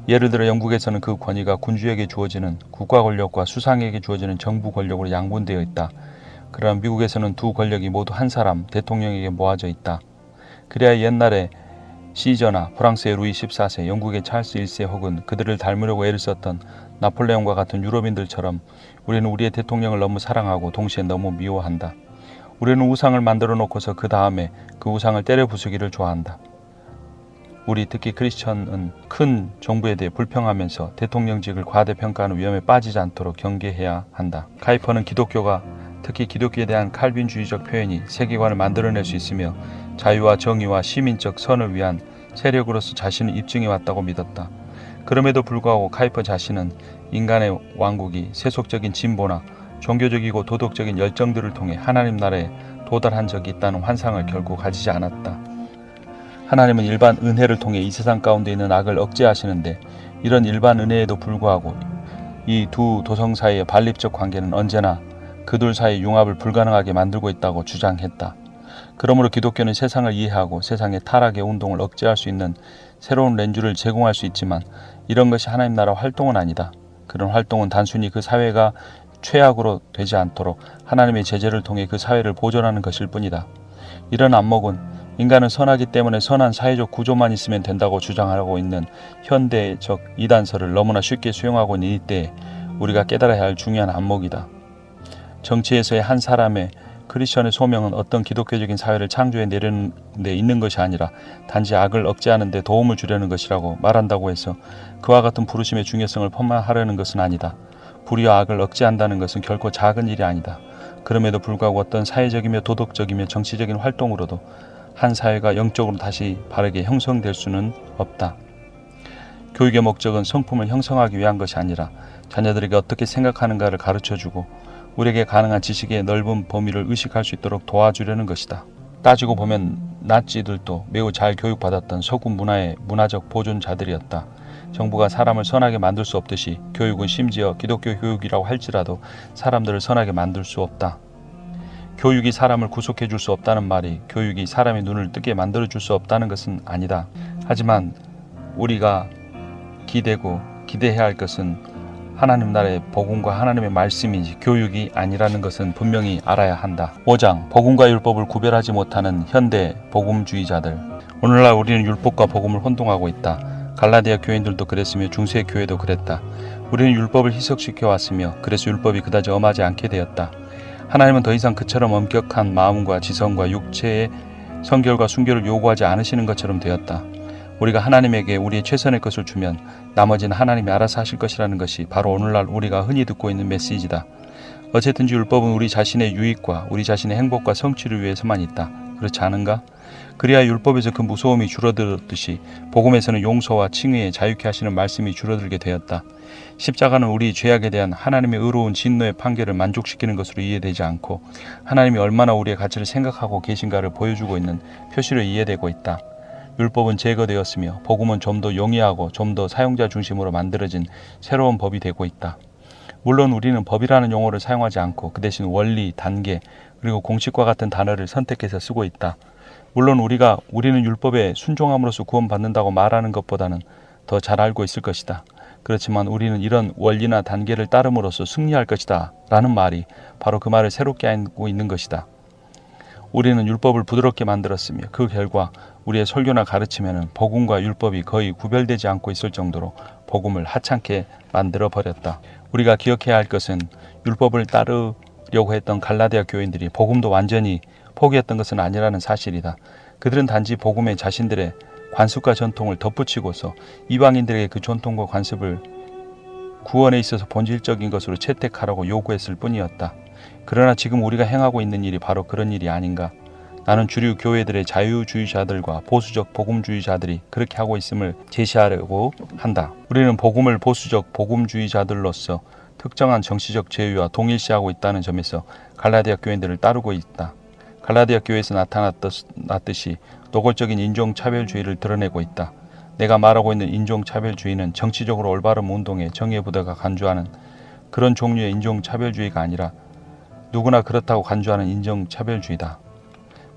예를 들어 영국에서는 그 권위가 군주에게 주어지는 국가 권력과 수상에게 주어지는 정부 권력으로 양분되어 있다. 그러나 미국에서는 두 권력이 모두 한 사람 대통령에게 모아져 있다. 그래야 옛날에 시저나 프랑스의 루이 14세, 영국의 찰스 1세 혹은 그들을 닮으려고 애를 썼던 나폴레옹과 같은 유럽인들처럼 우리는 우리의 대통령을 너무 사랑하고 동시에 너무 미워한다. 우리는 우상을 만들어 놓고서 그 다음에 그 우상을 때려 부수기를 좋아한다. 우리 특히 크리스천은 큰 정부에 대해 불평하면서 대통령직을 과대평가하는 위험에 빠지지 않도록 경계해야 한다. 카이퍼는 기독교가 특히 기독교에 대한 칼빈주의적 표현이 세계관을 만들어낼 수 있으며 자유와 정의와 시민적 선을 위한 세력으로서 자신을 입증해왔다고 믿었다. 그럼에도 불구하고 카이퍼 자신은 인간의 왕국이 세속적인 진보나 종교적이고 도덕적인 열정들을 통해 하나님 나라에 도달한 적이 있다는 환상을 결코 가지지 않았다. 하나님은 일반 은혜를 통해 이 세상 가운데 있는 악을 억제하시는데 이런 일반 은혜에도 불구하고 이 두 도성 사이의 반립적 관계는 언제나 그둘 사이의 융합을 불가능하게 만들고 있다고 주장했다. 그러므로 기독교는 세상을 이해하고 세상의 타락의 운동을 억제할 수 있는 새로운 렌즈를 제공할 수 있지만 이런 것이 하나님 나라 활동은 아니다. 그런 활동은 단순히 그 사회가 최악으로 되지 않도록 하나님의 제재를 통해 그 사회를 보존하는 것일 뿐이다. 이런 안목은 인간은 선하기 때문에 선한 사회적 구조만 있으면 된다고 주장하고 있는 현대적 이단설을 너무나 쉽게 수용하고 있는 이때에 우리가 깨달아야 할 중요한 안목이다. 정치에서의 한 사람의 크리스천의 소명은 어떤 기독교적인 사회를 창조해 내려는 데 있는 것이 아니라 단지 악을 억제하는 데 도움을 주려는 것이라고 말한다고 해서 그와 같은 부르심의 중요성을 폄하하려는 것은 아니다. 불의와 악을 억제한다는 것은 결코 작은 일이 아니다. 그럼에도 불구하고 어떤 사회적이며 도덕적이며 정치적인 활동으로도 한 사회가 영적으로 다시 바르게 형성될 수는 없다. 교육의 목적은 성품을 형성하기 위한 것이 아니라 자녀들에게 어떻게 생각하는가를 가르쳐주고 우리에게 가능한 지식의 넓은 범위를 의식할 수 있도록 도와주려는 것이다. 따지고 보면 나치들도 매우 잘 교육받았던 서구 문화의 문화적 보존자들이었다. 정부가 사람을 선하게 만들 수 없듯이 교육은 심지어 기독교 교육이라고 할지라도 사람들을 선하게 만들 수 없다. 교육이 사람을 구속해 줄 수 없다는 말이 교육이 사람의 눈을 뜨게 만들어 줄 수 없다는 것은 아니다. 하지만 우리가 기대해야 할 것은 하나님 나라의 복음과 하나님의 말씀이지 교육이 아니라는 것은 분명히 알아야 한다. 5장 복음과 율법을 구별하지 못하는 현대 복음주의자들. 오늘날 우리는 율법과 복음을 혼동하고 있다. 갈라디아 교인들도 그랬으며 중세 교회도 그랬다. 우리는 율법을 희석시켜 왔으며 그래서 율법이 그다지 엄하지 않게 되었다. 하나님은 더 이상 그처럼 엄격한 마음과 지성과 육체의 성결과 순결을 요구하지 않으시는 것처럼 되었다. 우리가 하나님에게 우리의 최선의 것을 주면 나머지는 하나님이 알아서 하실 것이라는 것이 바로 오늘날 우리가 흔히 듣고 있는 메시지다. 어쨌든지 율법은 우리 자신의 유익과 우리 자신의 행복과 성취를 위해서만 있다. 그렇지 않은가? 그래야 율법에서 그 무서움이 줄어들었듯이 복음에서는 용서와 칭의에 자유케 하시는 말씀이 줄어들게 되었다. 십자가는 우리 죄악에 대한 하나님의 의로운 진노의 판결을 만족시키는 것으로 이해되지 않고 하나님이 얼마나 우리의 가치를 생각하고 계신가를 보여주고 있는 표시로 이해되고 있다. 율법은 제거되었으며 복음은 좀 더 용이하고 좀 더 사용자 중심으로 만들어진 새로운 법이 되고 있다. 물론 우리는 법이라는 용어를 사용하지 않고 그 대신 원리, 단계, 그리고 공식과 같은 단어를 선택해서 쓰고 있다. 물론 우리는 율법에 순종함으로써 구원받는다고 말하는 것보다는 더 잘 알고 있을 것이다. 그렇지만 우리는 이런 원리나 단계를 따름으로써 승리할 것이다 라는 말이 바로 그 말을 새롭게 알고 있는 것이다. 우리는 율법을 부드럽게 만들었으며 그 결과 우리의 설교나 가르침에는 복음과 율법이 거의 구별되지 않고 있을 정도로 복음을 하찮게 만들어버렸다. 우리가 기억해야 할 것은 율법을 따르려고 했던 갈라디아 교인들이 복음도 완전히 포기했던 것은 아니라는 사실이다. 그들은 단지 복음에 자신들의 관습과 전통을 덧붙이고서 이방인들에게 그 전통과 관습을 구원에 있어서 본질적인 것으로 채택하라고 요구했을 뿐이었다. 그러나 지금 우리가 행하고 있는 일이 바로 그런 일이 아닌가? 나는 주류 교회들의 자유주의자들과 보수적 복음주의자들이 그렇게 하고 있음을 제시하려고 한다. 우리는 복음을 보수적 복음주의자들로서 특정한 정치적 제휴와 동일시하고 있다는 점에서 갈라디아 교인들을 따르고 있다. 갈라디아 교회에서 나타났듯이 노골적인 인종차별주의를 드러내고 있다. 내가 말하고 있는 인종차별주의는 정치적으로 올바른 운동의 정예부대가 간주하는 그런 종류의 인종차별주의가 아니라 누구나 그렇다고 간주하는 인종차별주의다.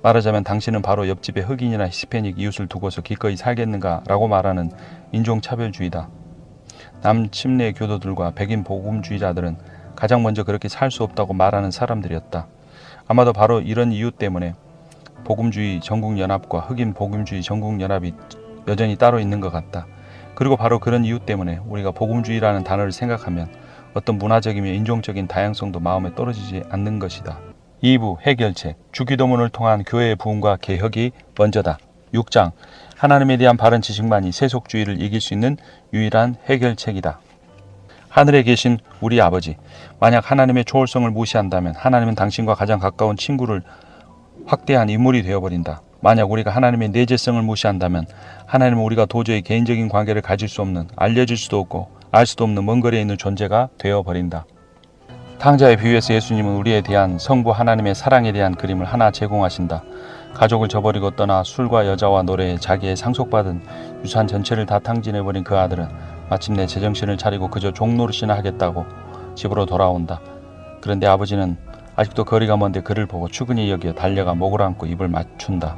말하자면 당신은 바로 옆집의 흑인이나 히스패닉 이웃을 두고서 기꺼이 살겠는가 라고 말하는 인종차별주의다. 남침례 교도들과 백인 복음주의자들은 가장 먼저 그렇게 살 수 없다고 말하는 사람들이었다. 아마도 바로 이런 이유 때문에 복음주의 전국연합과 흑인 복음주의 전국연합이 여전히 따로 있는 것 같다. 그리고 바로 그런 이유 때문에 우리가 복음주의라는 단어를 생각하면 어떤 문화적이며 인종적인 다양성도 마음에 떨어지지 않는 것이다. 2부 해결책, 주기도문을 통한 교회의 부흥과 개혁이 먼저다. 6장, 하나님에 대한 바른 지식만이 세속주의를 이길 수 있는 유일한 해결책이다. 하늘에 계신 우리 아버지, 만약 하나님의 초월성을 무시한다면 하나님은 당신과 가장 가까운 친구를 확대한 인물이 되어버린다. 만약 우리가 하나님의 내재성을 무시한다면 하나님은 우리가 도저히 개인적인 관계를 가질 수 없는, 알려질 수도 없고 알 수도 없는 먼 거리에 있는 존재가 되어버린다. 탕자의 비유에서 예수님은 우리에 대한 성부 하나님의 사랑에 대한 그림을 하나 제공하신다. 가족을 저버리고 떠나 술과 여자와 노래에 자기의 상속받은 유산 전체를 다 탕진해버린 그 아들은 마침내 제정신을 차리고 그저 종노릇이나 하겠다고 집으로 돌아온다. 그런데 아버지는 아직도 거리가 먼데 그를 보고 추근히 여겨 달려가 목을 안고 입을 맞춘다.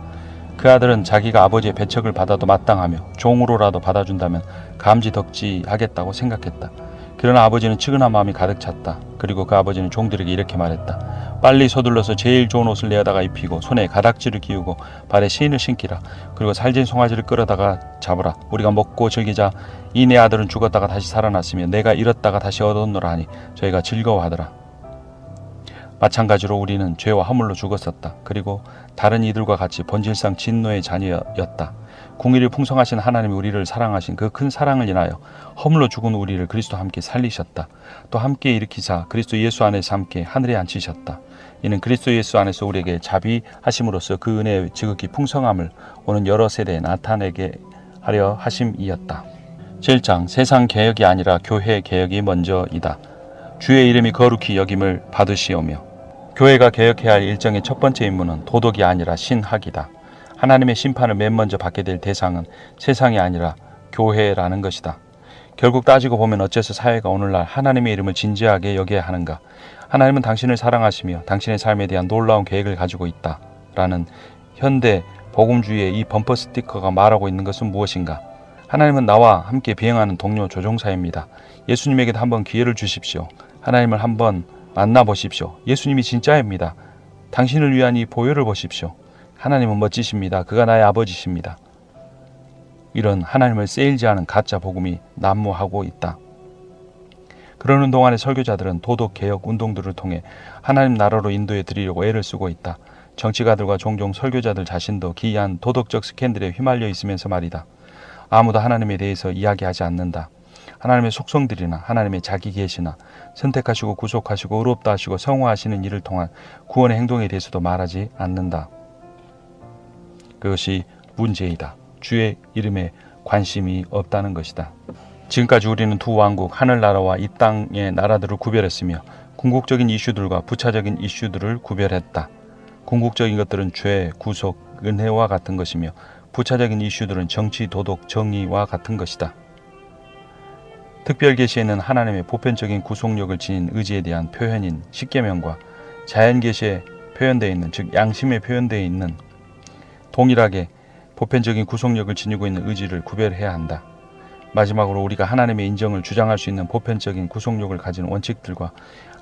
그 아들은 자기가 아버지의 배척을 받아도 마땅하며 종으로라도 받아준다면 감지덕지하겠다고 생각했다. 그러나 아버지는 측은한 마음이 가득 찼다. 그리고 그 아버지는 종들에게 이렇게 말했다. 빨리 서둘러서 제일 좋은 옷을 내어다가 입히고 손에 가닥지를 끼우고 발에 신을 신기라. 그리고 살진 송아지를 끌어다가 잡으라. 우리가 먹고 즐기자. 이 내 아들은 죽었다가 다시 살아났으며 내가 잃었다가 다시 얻었노라 하니 저희가 즐거워하더라. 마찬가지로 우리는 죄와 허물로 죽었었다. 그리고 다른 이들과 같이 본질상 진노의 자녀였다. 궁일이 풍성하신 하나님이 우리를 사랑하신 그 큰 사랑을 인하여 허물로 죽은 우리를 그리스도와 함께 살리셨다. 또 함께 일으키사 그리스도 예수 안에서 함께 하늘에 앉히셨다. 이는 그리스도 예수 안에서 우리에게 자비하심으로써 그 은혜의 지극히 풍성함을 오는 여러 세대에 나타내게 하려 하심이었다. 7장, 세상 개혁이 아니라 교회 개혁이 먼저이다. 주의 이름이 거룩히 여김을 받으시오며. 교회가 개혁해야 할 일정의 첫 번째 임무는 도덕이 아니라 신학이다. 하나님의 심판을 맨 먼저 받게 될 대상은 세상이 아니라 교회라는 것이다. 결국 따지고 보면 어째서 사회가 오늘날 하나님의 이름을 진지하게 여겨야 하는가? 하나님은 당신을 사랑하시며 당신의 삶에 대한 놀라운 계획을 가지고 있다. 라는 현대 복음주의의 이 범퍼 스티커가 말하고 있는 것은 무엇인가? 하나님은 나와 함께 비행하는 동료 조종사입니다. 예수님에게도 한번 기회를 주십시오. 하나님을 한번 만나보십시오. 예수님이 진짜입니다. 당신을 위한 이 보혈을 보십시오. 하나님은 멋지십니다. 그가 나의 아버지십니다. 이런 하나님을 세일즈 하는 가짜 복음이 난무하고 있다. 그러는 동안에 설교자들은 도덕개혁 운동들을 통해 하나님 나라로 인도해 드리려고 애를 쓰고 있다. 정치가들과 종종 설교자들 자신도 기이한 도덕적 스캔들에 휘말려 있으면서 말이다. 아무도 하나님에 대해서 이야기하지 않는다. 하나님의 속성들이나 하나님의 자기 계시나 선택하시고 구속하시고 의롭다 하시고 성화하시는 일을 통한 구원의 행동에 대해서도 말하지 않는다. 그것이 문제이다. 주의 이름에 관심이 없다는 것이다. 지금까지 우리는 두 왕국 하늘나라와 이 땅의 나라들을 구별했으며 궁극적인 이슈들과 부차적인 이슈들을 구별했다. 궁극적인 것들은 죄, 구속, 은혜와 같은 것이며 부차적인 이슈들은 정치, 도덕, 정의와 같은 것이다. 특별계시에는 하나님의 보편적인 구속력을 지닌 의지에 대한 표현인 십계명과 자연계시에 표현되어 있는, 즉 양심에 표현되어 있는 동일하게 보편적인 구속력을 지니고 있는 의지를 구별해야 한다. 마지막으로 우리가 하나님의 인정을 주장할 수 있는 보편적인 구속력을 가진 원칙들과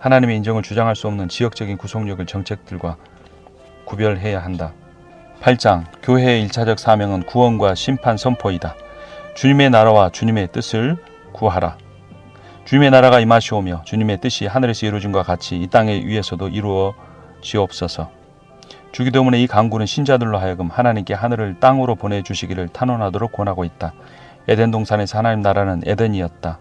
하나님의 인정을 주장할 수 없는 지역적인 구속력을 정책들과 구별해야 한다. 8장, 교회의 1차적 사명은 구원과 심판 선포이다. 주님의 나라와 주님의 뜻을 구하라. 주님의 나라가 임하시오며 주님의 뜻이 하늘에서 이루어진과 같이 이 땅 위에서도 이루어지옵소서. 주기도문의 이 강구는 신자들로 하여금 하나님께 하늘을 땅으로 보내주시기를 탄원하도록 권하고 있다. 에덴 동산에서 하나님 나라는 에덴이었다.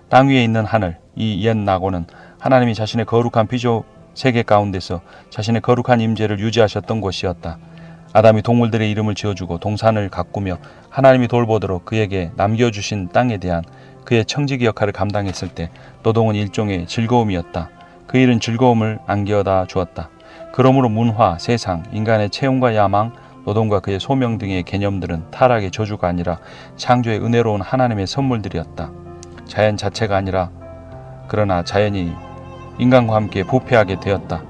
땅 위에 있는 하늘, 이 옛 낙원은 하나님이 자신의 거룩한 피조 세계 가운데서 자신의 거룩한 임재를 유지하셨던 곳이었다. 아담이 동물들의 이름을 지어주고 동산을 가꾸며 하나님이 돌보도록 그에게 남겨주신 땅에 대한 그의 청지기 역할을 감당했을 때 노동은 일종의 즐거움이었다. 그 일은 즐거움을 안겨다 주었다. 그러므로 문화, 세상, 인간의 체험과 야망, 노동과 그의 소명 등의 개념들은 타락의 저주가 아니라 창조의 은혜로운 하나님의 선물들이었다. 자연 자체가 아니라 그러나 자연이 인간과 함께 부패하게 되었다.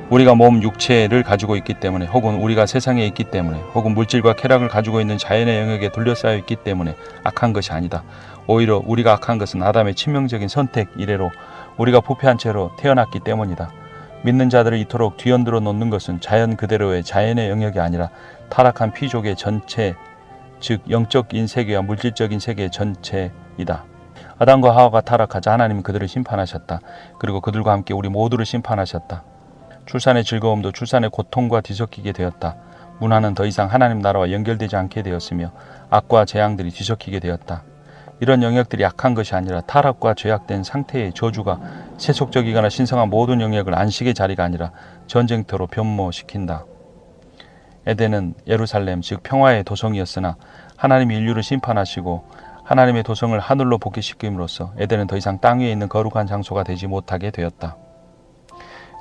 우리가 몸 육체를 가지고 있기 때문에 혹은 우리가 세상에 있기 때문에 혹은 물질과 쾌락을 가지고 있는 자연의 영역에 둘러싸여 있기 때문에 악한 것이 아니다. 오히려 우리가 악한 것은 아담의 치명적인 선택 이래로 우리가 부패한 채로 태어났기 때문이다. 믿는 자들을 이토록 뒤흔들어 놓는 것은 자연 그대로의 자연의 영역이 아니라 타락한 피족의 전체, 즉 영적인 세계와 물질적인 세계 전체이다. 아담과 하와가 타락하자 하나님은 그들을 심판하셨다. 그리고 그들과 함께 우리 모두를 심판하셨다. 출산의 즐거움도 출산의 고통과 뒤섞이게 되었다. 문화는 더 이상 하나님 나라와 연결되지 않게 되었으며 악과 재앙들이 뒤섞이게 되었다. 이런 영역들이 약한 것이 아니라 타락과 죄악된 상태의 저주가 세속적이거나 신성한 모든 영역을 안식의 자리가 아니라 전쟁터로 변모시킨다. 에덴은 예루살렘 즉 평화의 도성이었으나 하나님이 인류를 심판하시고 하나님의 도성을 하늘로 복귀시킴으로써 에덴은 더 이상 땅 위에 있는 거룩한 장소가 되지 못하게 되었다.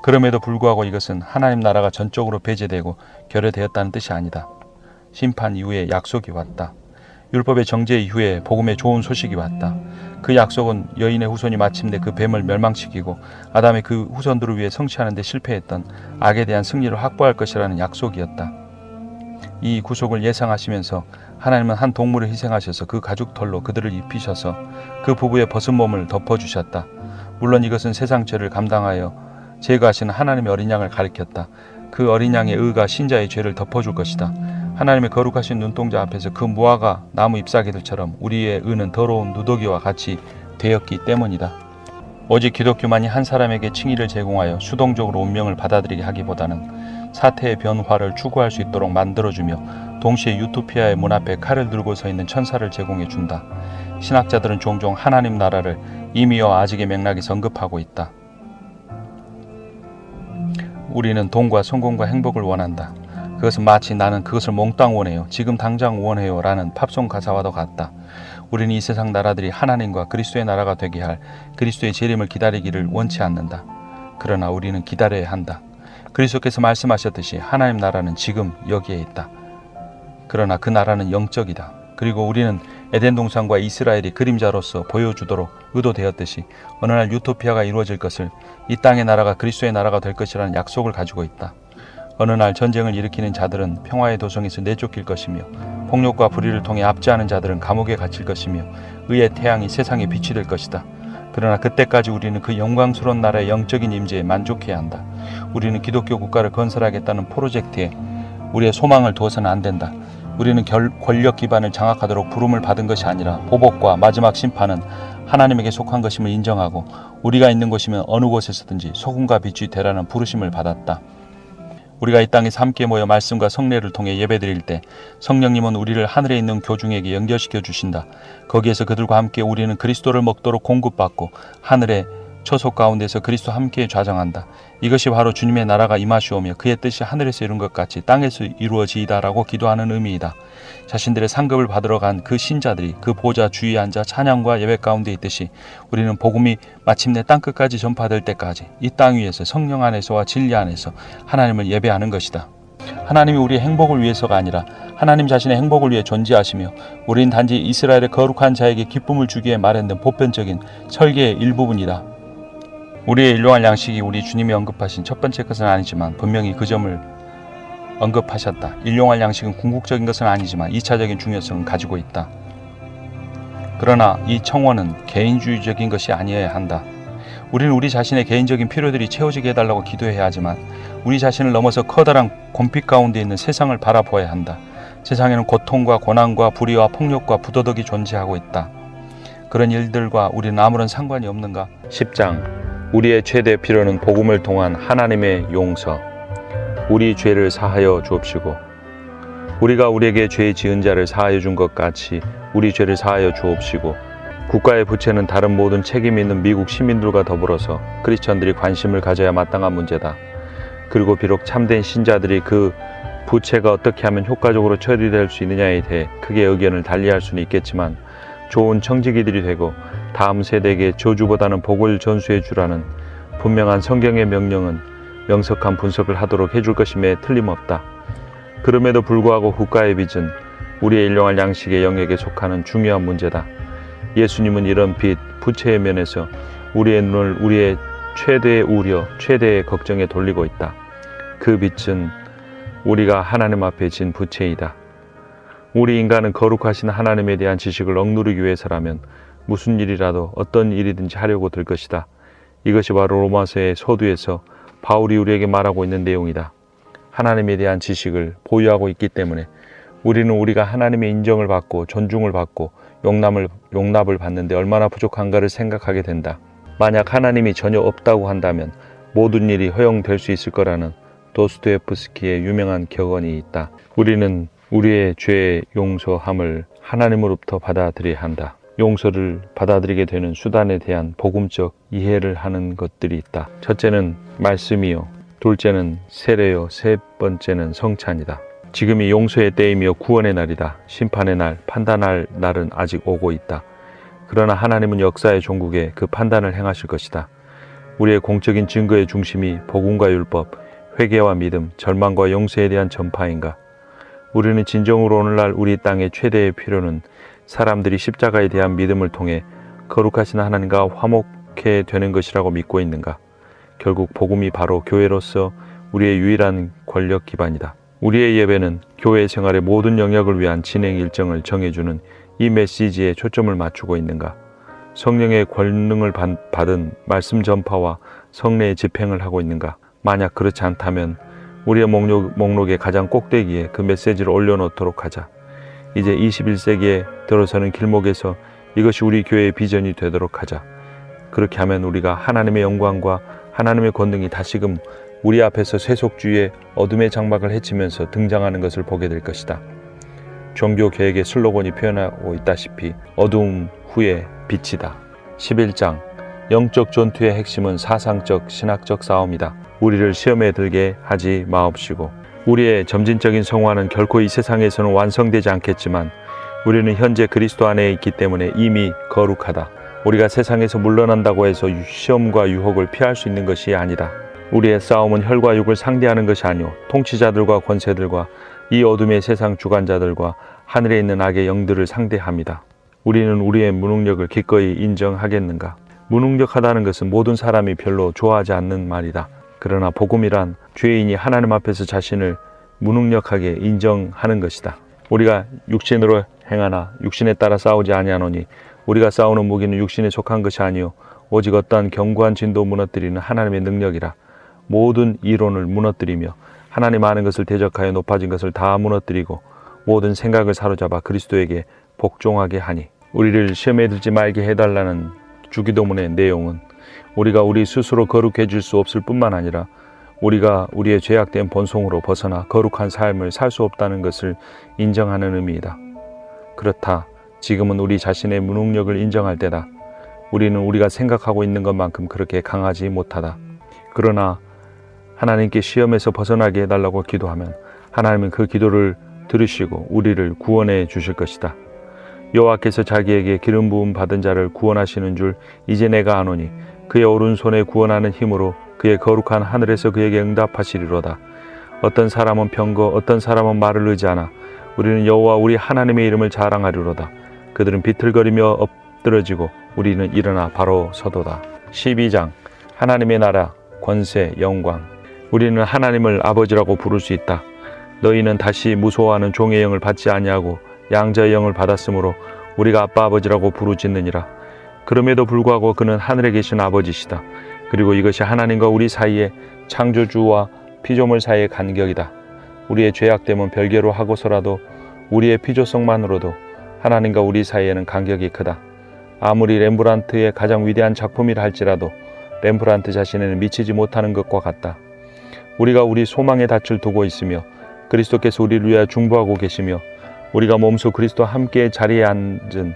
그럼에도 불구하고 이것은 하나님 나라가 전적으로 배제되고 결여되었다는 뜻이 아니다. 심판 이후에 약속이 왔다. 율법의 정죄 이후에 복음의 좋은 소식이 왔다. 그 약속은 여인의 후손이 마침내 그 뱀을 멸망시키고 아담의 그 후손들을 위해 성취하는 데 실패했던 악에 대한 승리를 확보할 것이라는 약속이었다. 이 구속을 예상하시면서 하나님은 한 동물을 희생하셔서 그 가죽털로 그들을 입히셔서 그 부부의 벗은 몸을 덮어주셨다. 물론 이것은 세상 죄를 감당하여 제거하시는 하나님의 어린 양을 가리켰다. 그 어린 양의 의가 신자의 죄를 덮어줄 것이다. 하나님의 거룩하신 눈동자 앞에서 그 무화과 나무 잎사귀들처럼 우리의 의는 더러운 누더기와 같이 되었기 때문이다. 오직 기독교만이 한 사람에게 칭의를 제공하여 수동적으로 운명을 받아들이게 하기보다는 사태의 변화를 추구할 수 있도록 만들어주며 동시에 유토피아의 문 앞에 칼을 들고 서 있는 천사를 제공해준다. 신학자들은 종종 하나님 나라를 이미와 아직의 맥락에서 언급하고 있다. 우리는 돈과 성공과 행복을 원한다. 그것은 마치 나는 그것을 몽땅 원해요. 지금 당장 원해요. 라는 팝송 가사와도 같다. 우리는 이 세상 나라들이 하나님과 그리스도의 나라가 되게 할 그리스도의 재림을 기다리기를 원치 않는다. 그러나 우리는 기다려야 한다. 그리스도께서 말씀하셨듯이 하나님 나라는 지금 여기에 있다. 그러나 그 나라는 영적이다. 그리고 우리는 에덴 동산과 이스라엘이 그림자로서 보여주도록 의도되었듯이 어느 날 유토피아가 이루어질 것을, 이 땅의 나라가 그리스도의 나라가 될 것이라는 약속을 가지고 있다. 어느 날 전쟁을 일으키는 자들은 평화의 도성에서 내쫓길 것이며 폭력과 불의를 통해 압제하는 자들은 감옥에 갇힐 것이며 의의 태양이 세상의 빛이 될 것이다. 그러나 그때까지 우리는 그 영광스러운 나라의 영적인 임재에 만족해야 한다. 우리는 기독교 국가를 건설하겠다는 프로젝트에 우리의 소망을 두어서는 안 된다. 우리는 권력 기반을 장악하도록 부름을 받은 것이 아니라 보복과 마지막 심판은 하나님에게 속한 것임을 인정하고 우리가 있는 곳이면 어느 곳에서든지 소금과 빛이 되라는 부르심을 받았다. 우리가 이 땅에서 함께 모여 말씀과 성례를 통해 예배드릴 때 성령님은 우리를 하늘에 있는 교중에게 연결시켜 주신다. 거기에서 그들과 함께 우리는 그리스도를 먹도록 공급받고 하늘의 처소 가운데서 그리스도와 함께 좌정한다. 이것이 바로 주님의 나라가 임하시오며 그의 뜻이 하늘에서 이룬 것 같이 땅에서 이루어지이다라고 기도하는 의미이다. 자신들의 상급을 받으러 간 그 신자들이 그 보좌 주위에 앉아 찬양과 예배 가운데 있듯이 우리는 복음이 마침내 땅끝까지 전파될 때까지 이 땅 위에서 성령 안에서와 진리 안에서 하나님을 예배하는 것이다. 하나님이 우리의 행복을 위해서가 아니라 하나님 자신의 행복을 위해 존재하시며 우리는 단지 이스라엘의 거룩한 자에게 기쁨을 주기에 마련된 보편적인 설계의 일부분이다. 우리의 일용할 양식이 우리 주님이 언급하신 첫 번째 것은 아니지만 분명히 그 점을 언급하셨다. 일용할 양식은 궁극적인 것은 아니지만 2차적인 중요성을 가지고 있다. 그러나 이 청원은 개인주의적인 것이 아니어야 한다. 우리는 우리 자신의 개인적인 필요들이 채워지게 해달라고 기도해야 하지만 우리 자신을 넘어서 커다란 공핍 가운데 있는 세상을 바라보아야 한다. 세상에는 고통과 고난과 불의와 폭력과 부도덕이 존재하고 있다. 그런 일들과 우리는 아무런 상관이 없는가? 10장 우리의 최대 필요는 복음을 통한 하나님의 용서, 우리 죄를 사하여 주옵시고 우리가 우리에게 죄 지은 자를 사하여 준 것 같이 우리 죄를 사하여 주옵시고 국가의 부채는 다른 모든 책임이 있는 미국 시민들과 더불어서 크리스천들이 관심을 가져야 마땅한 문제다. 그리고 비록 참된 신자들이 그 부채가 어떻게 하면 효과적으로 처리될 수 있느냐에 대해 크게 의견을 달리할 수는 있겠지만 좋은 청지기들이 되고 다음 세대에게 저주보다는 복을 전수해 주라는 분명한 성경의 명령은 명석한 분석을 하도록 해줄 것임에 틀림없다. 그럼에도 불구하고 국가의 빚은 우리의 일용할 양식의 영역에 속하는 중요한 문제다. 예수님은 이런 빚, 부채의 면에서 우리의 눈을 우리의 최대의 우려, 최대의 걱정에 돌리고 있다. 그 빚은 우리가 하나님 앞에 진 부채이다. 우리 인간은 거룩하신 하나님에 대한 지식을 억누르기 위해서라면 무슨 일이라도 어떤 일이든지 하려고 들 것이다. 이것이 바로 로마서의 서두에서 바울이 우리에게 말하고 있는 내용이다. 하나님에 대한 지식을 보유하고 있기 때문에 우리는 우리가 하나님의 인정을 받고 존중을 받고 용납을 받는데 얼마나 부족한가를 생각하게 된다. 만약 하나님이 전혀 없다고 한다면 모든 일이 허용될 수 있을 거라는 도스토옙스키의 유명한 격언이 있다. 우리는 우리의 죄의 용서함을 하나님으로부터 받아들여야 한다. 용서를 받아들이게 되는 수단에 대한 복음적 이해를 하는 것들이 있다. 첫째는 말씀이요, 둘째는 세례요, 세 번째는 성찬이다. 지금이 용서의 때이며 구원의 날이다. 심판의 날, 판단할 날은 아직 오고 있다. 그러나 하나님은 역사의 종국에 그 판단을 행하실 것이다. 우리의 공적인 증거의 중심이 복음과 율법, 회개와 믿음, 절망과 용서에 대한 전파인가? 우리는 진정으로 오늘날 우리 땅의 최대의 필요는 사람들이 십자가에 대한 믿음을 통해 거룩하신 하나님과 화목해 되는 것이라고 믿고 있는가? 결국 복음이 바로 교회로서 우리의 유일한 권력 기반이다. 우리의 예배는 교회 생활의 모든 영역을 위한 진행 일정을 정해주는 이 메시지에 초점을 맞추고 있는가? 성령의 권능을 받은 말씀 전파와 성례의 집행을 하고 있는가? 만약 그렇지 않다면 우리의 목록의 가장 꼭대기에 그 메시지를 올려놓도록 하자. 이제 21세기에 들어서는 길목에서 이것이 우리 교회의 비전이 되도록 하자. 그렇게 하면 우리가 하나님의 영광과 하나님의 권능이 다시금 우리 앞에서 세속주의의 어둠의 장막을 헤치면서 등장하는 것을 보게 될 것이다. 종교 개혁의 슬로건이 표현하고 있다시피 어두움 후에 빛이다. 11장 영적 전투의 핵심은 사상적, 신학적 싸움이다. 우리를 시험에 들게 하지 마옵시고 우리의 점진적인 성화는 결코 이 세상에서는 완성되지 않겠지만 우리는 현재 그리스도 안에 있기 때문에 이미 거룩하다. 우리가 세상에서 물러난다고 해서 시험과 유혹을 피할 수 있는 것이 아니다. 우리의 싸움은 혈과 육을 상대하는 것이 아니오 통치자들과 권세들과 이 어둠의 세상 주관자들과 하늘에 있는 악의 영들을 상대합니다. 우리는 우리의 무능력을 기꺼이 인정하겠는가? 무능력하다는 것은 모든 사람이 별로 좋아하지 않는 말이다. 그러나 복음이란 죄인이 하나님 앞에서 자신을 무능력하게 인정하는 것이다. 우리가 육신으로 행하나 육신에 따라 싸우지 아니하노니 우리가 싸우는 무기는 육신에 속한 것이 아니요 오직 어떠한 견고한 진도 무너뜨리는 하나님의 능력이라. 모든 이론을 무너뜨리며 하나님 아는 것을 대적하여 높아진 것을 다 무너뜨리고 모든 생각을 사로잡아 그리스도에게 복종하게 하니. 우리를 시험에 들지 말게 해달라는 주기도문의 내용은 우리가 우리 스스로 거룩해질 수 없을 뿐만 아니라 우리가 우리의 죄악된 본성으로 벗어나 거룩한 삶을 살 수 없다는 것을 인정하는 의미이다. 그렇다. 지금은 우리 자신의 무능력을 인정할 때다. 우리는 우리가 생각하고 있는 것만큼 그렇게 강하지 못하다. 그러나 하나님께 시험에서 벗어나게 해달라고 기도하면 하나님은 그 기도를 들으시고 우리를 구원해 주실 것이다. 여호와께서 자기에게 기름 부음 받은 자를 구원하시는 줄 이제 내가 아노니 그의 오른손에 구원하는 힘으로 그의 거룩한 하늘에서 그에게 응답하시리로다. 어떤 사람은 병거 어떤 사람은 말을 의지하나 우리는 여호와 우리 하나님의 이름을 자랑하리로다. 그들은 비틀거리며 엎드러지고 우리는 일어나 바로 서도다. 12장 하나님의 나라 권세 영광. 우리는 하나님을 아버지라고 부를 수 있다. 너희는 다시 무소하는 종의 영을 받지 아니하고 양자의 영을 받았으므로 우리가 아빠 아버지라고 부르짖느니라. 그럼에도 불구하고 그는 하늘에 계신 아버지시다. 그리고 이것이 하나님과 우리 사이에 창조주와 피조물 사이의 간격이다. 우리의 죄악됨은 별개로 하고서라도 우리의 피조성만으로도 하나님과 우리 사이에는 간격이 크다. 아무리 렘브란트의 가장 위대한 작품이라 할지라도 렘브란트 자신에는 미치지 못하는 것과 같다. 우리가 우리 소망의 닻을 두고 있으며 그리스도께서 우리를 위하여 중보하고 계시며 우리가 몸소 그리스도와 함께 자리에 앉은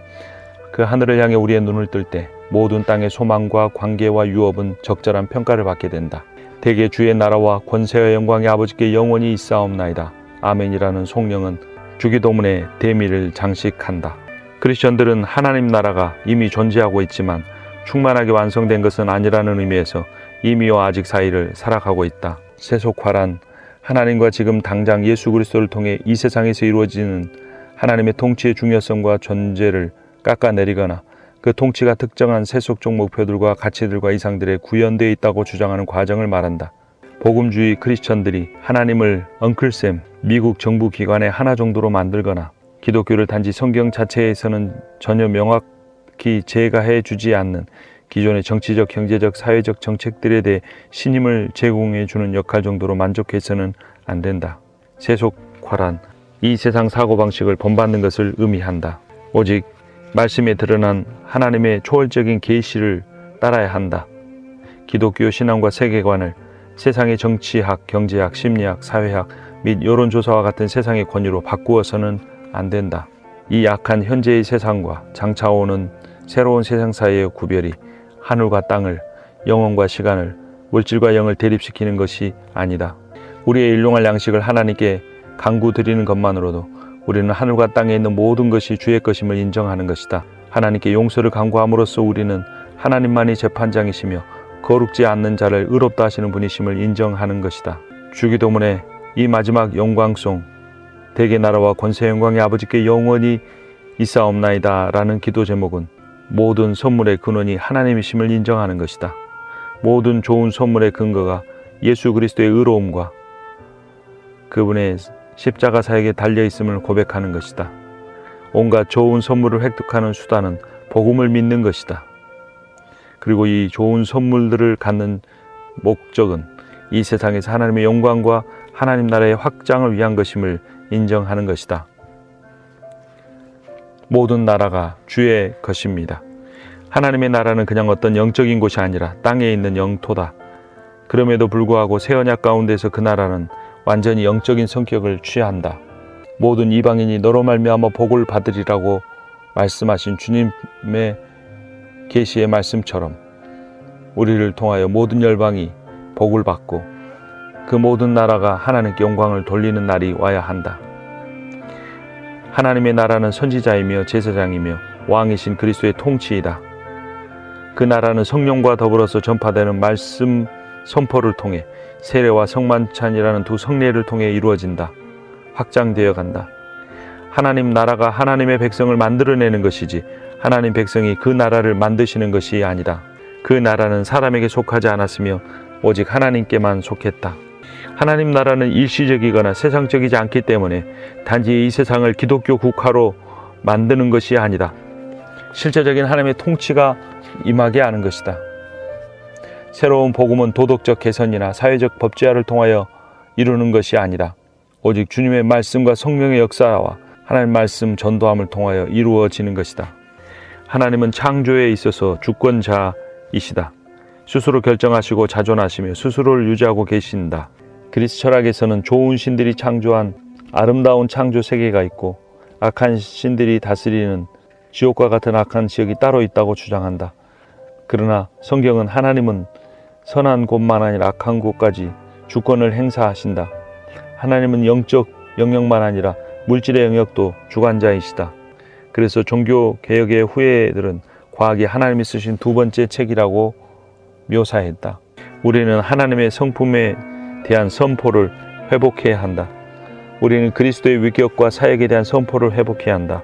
그 하늘을 향해 우리의 눈을 뜰 때 모든 땅의 소망과 관계와 유업은 적절한 평가를 받게 된다. 대개 주의 나라와 권세와 영광의 아버지께 영원히 있사옵나이다. 아멘이라는 송령은 주기도문의 대미를 장식한다. 크리스천들은 하나님 나라가 이미 존재하고 있지만 충만하게 완성된 것은 아니라는 의미에서 이미와 아직 사이를 살아가고 있다. 세속화란 하나님과 지금 당장 예수 그리스도를 통해 이 세상에서 이루어지는 하나님의 통치의 중요성과 존재를 깎아내리거나 그 통치가 특정한 세속적 목표들과 가치들과 이상들에 구현되어 있다고 주장하는 과정을 말한다. 복음주의 크리스천들이 하나님을 엉클쌤, 미국 정부 기관의 하나 정도로 만들거나 기독교를 단지 성경 자체에서는 전혀 명확히 제거해 주지 않는 기존의 정치적, 경제적, 사회적 정책들에 대해 신임을 제공해 주는 역할 정도로 만족해서는 안 된다. 세속화란 이 세상 사고방식을 본받는 것을 의미한다. 오직 말씀에 드러난 하나님의 초월적인 계시를 따라야 한다. 기독교 신앙과 세계관을 세상의 정치학, 경제학, 심리학, 사회학 및 여론조사와 같은 세상의 권위로 바꾸어서는 안 된다. 이 약한 현재의 세상과 장차오는 새로운 세상 사이의 구별이 하늘과 땅을, 영혼과 시간을, 물질과 영을 대립시키는 것이 아니다. 우리의 일용할 양식을 하나님께 간구 드리는 것만으로도 우리는 하늘과 땅에 있는 모든 것이 주의 것임을 인정하는 것이다. 하나님께 용서를 간구함으로써 우리는 하나님만이 재판장이시며 거룩지 않는 자를 의롭다 하시는 분이심을 인정하는 것이다. 주기도문의 이 마지막 영광송 대개 나라와 권세 영광의 아버지께 영원히 있사옵나이다 라는 기도 제목은 모든 선물의 근원이 하나님이심을 인정하는 것이다. 모든 좋은 선물의 근거가 예수 그리스도의 의로움과 그분의 십자가 사역에 달려있음을 고백하는 것이다. 온갖 좋은 선물을 획득하는 수단은 복음을 믿는 것이다. 그리고 이 좋은 선물들을 갖는 목적은 이 세상에서 하나님의 영광과 하나님 나라의 확장을 위한 것임을 인정하는 것이다. 모든 나라가 주의 것입니다. 하나님의 나라는 그냥 어떤 영적인 곳이 아니라 땅에 있는 영토다. 그럼에도 불구하고 새 언약 가운데서 그 나라는 완전히 영적인 성격을 취한다. 모든 이방인이 너로 말미암아 복을 받으리라고 말씀하신 주님의 계시의 말씀처럼 우리를 통하여 모든 열방이 복을 받고 그 모든 나라가 하나님께 영광을 돌리는 날이 와야 한다. 하나님의 나라는 선지자이며 제사장이며 왕이신 그리스도의 통치이다. 그 나라는 성령과 더불어서 전파되는 말씀 선포를 통해 세례와 성만찬이라는 두 성례를 통해 이루어진다. 확장되어 간다. 하나님 나라가 하나님의 백성을 만들어내는 것이지 하나님 백성이 그 나라를 만드시는 것이 아니다. 그 나라는 사람에게 속하지 않았으며 오직 하나님께만 속했다. 하나님 나라는 일시적이거나 세상적이지 않기 때문에 단지 이 세상을 기독교 국가로 만드는 것이 아니다. 실제적인 하나님의 통치가 임하게 하는 것이다. 새로운 복음은 도덕적 개선이나 사회적 법제화를 통하여 이루는 것이 아니다. 오직 주님의 말씀과 성령의 역사와 하나님 말씀 전도함을 통하여 이루어지는 것이다. 하나님은 창조에 있어서 주권자이시다. 스스로 결정하시고 자존하시며 스스로를 유지하고 계신다. 그리스 철학에서는 좋은 신들이 창조한 아름다운 창조 세계가 있고 악한 신들이 다스리는 지옥과 같은 악한 지역이 따로 있다고 주장한다. 그러나 성경은 하나님은 선한 곳만 아니라 악한 곳까지 주권을 행사하신다. 하나님은 영적 영역만 아니라 물질의 영역도 주관자이시다. 그래서 종교개혁의 후예들은 과학이 하나님이 쓰신 두 번째 책이라고 묘사했다. 우리는 하나님의 성품에 대한 선포를 회복해야 한다. 우리는 그리스도의 위격과 사역에 대한 선포를 회복해야 한다.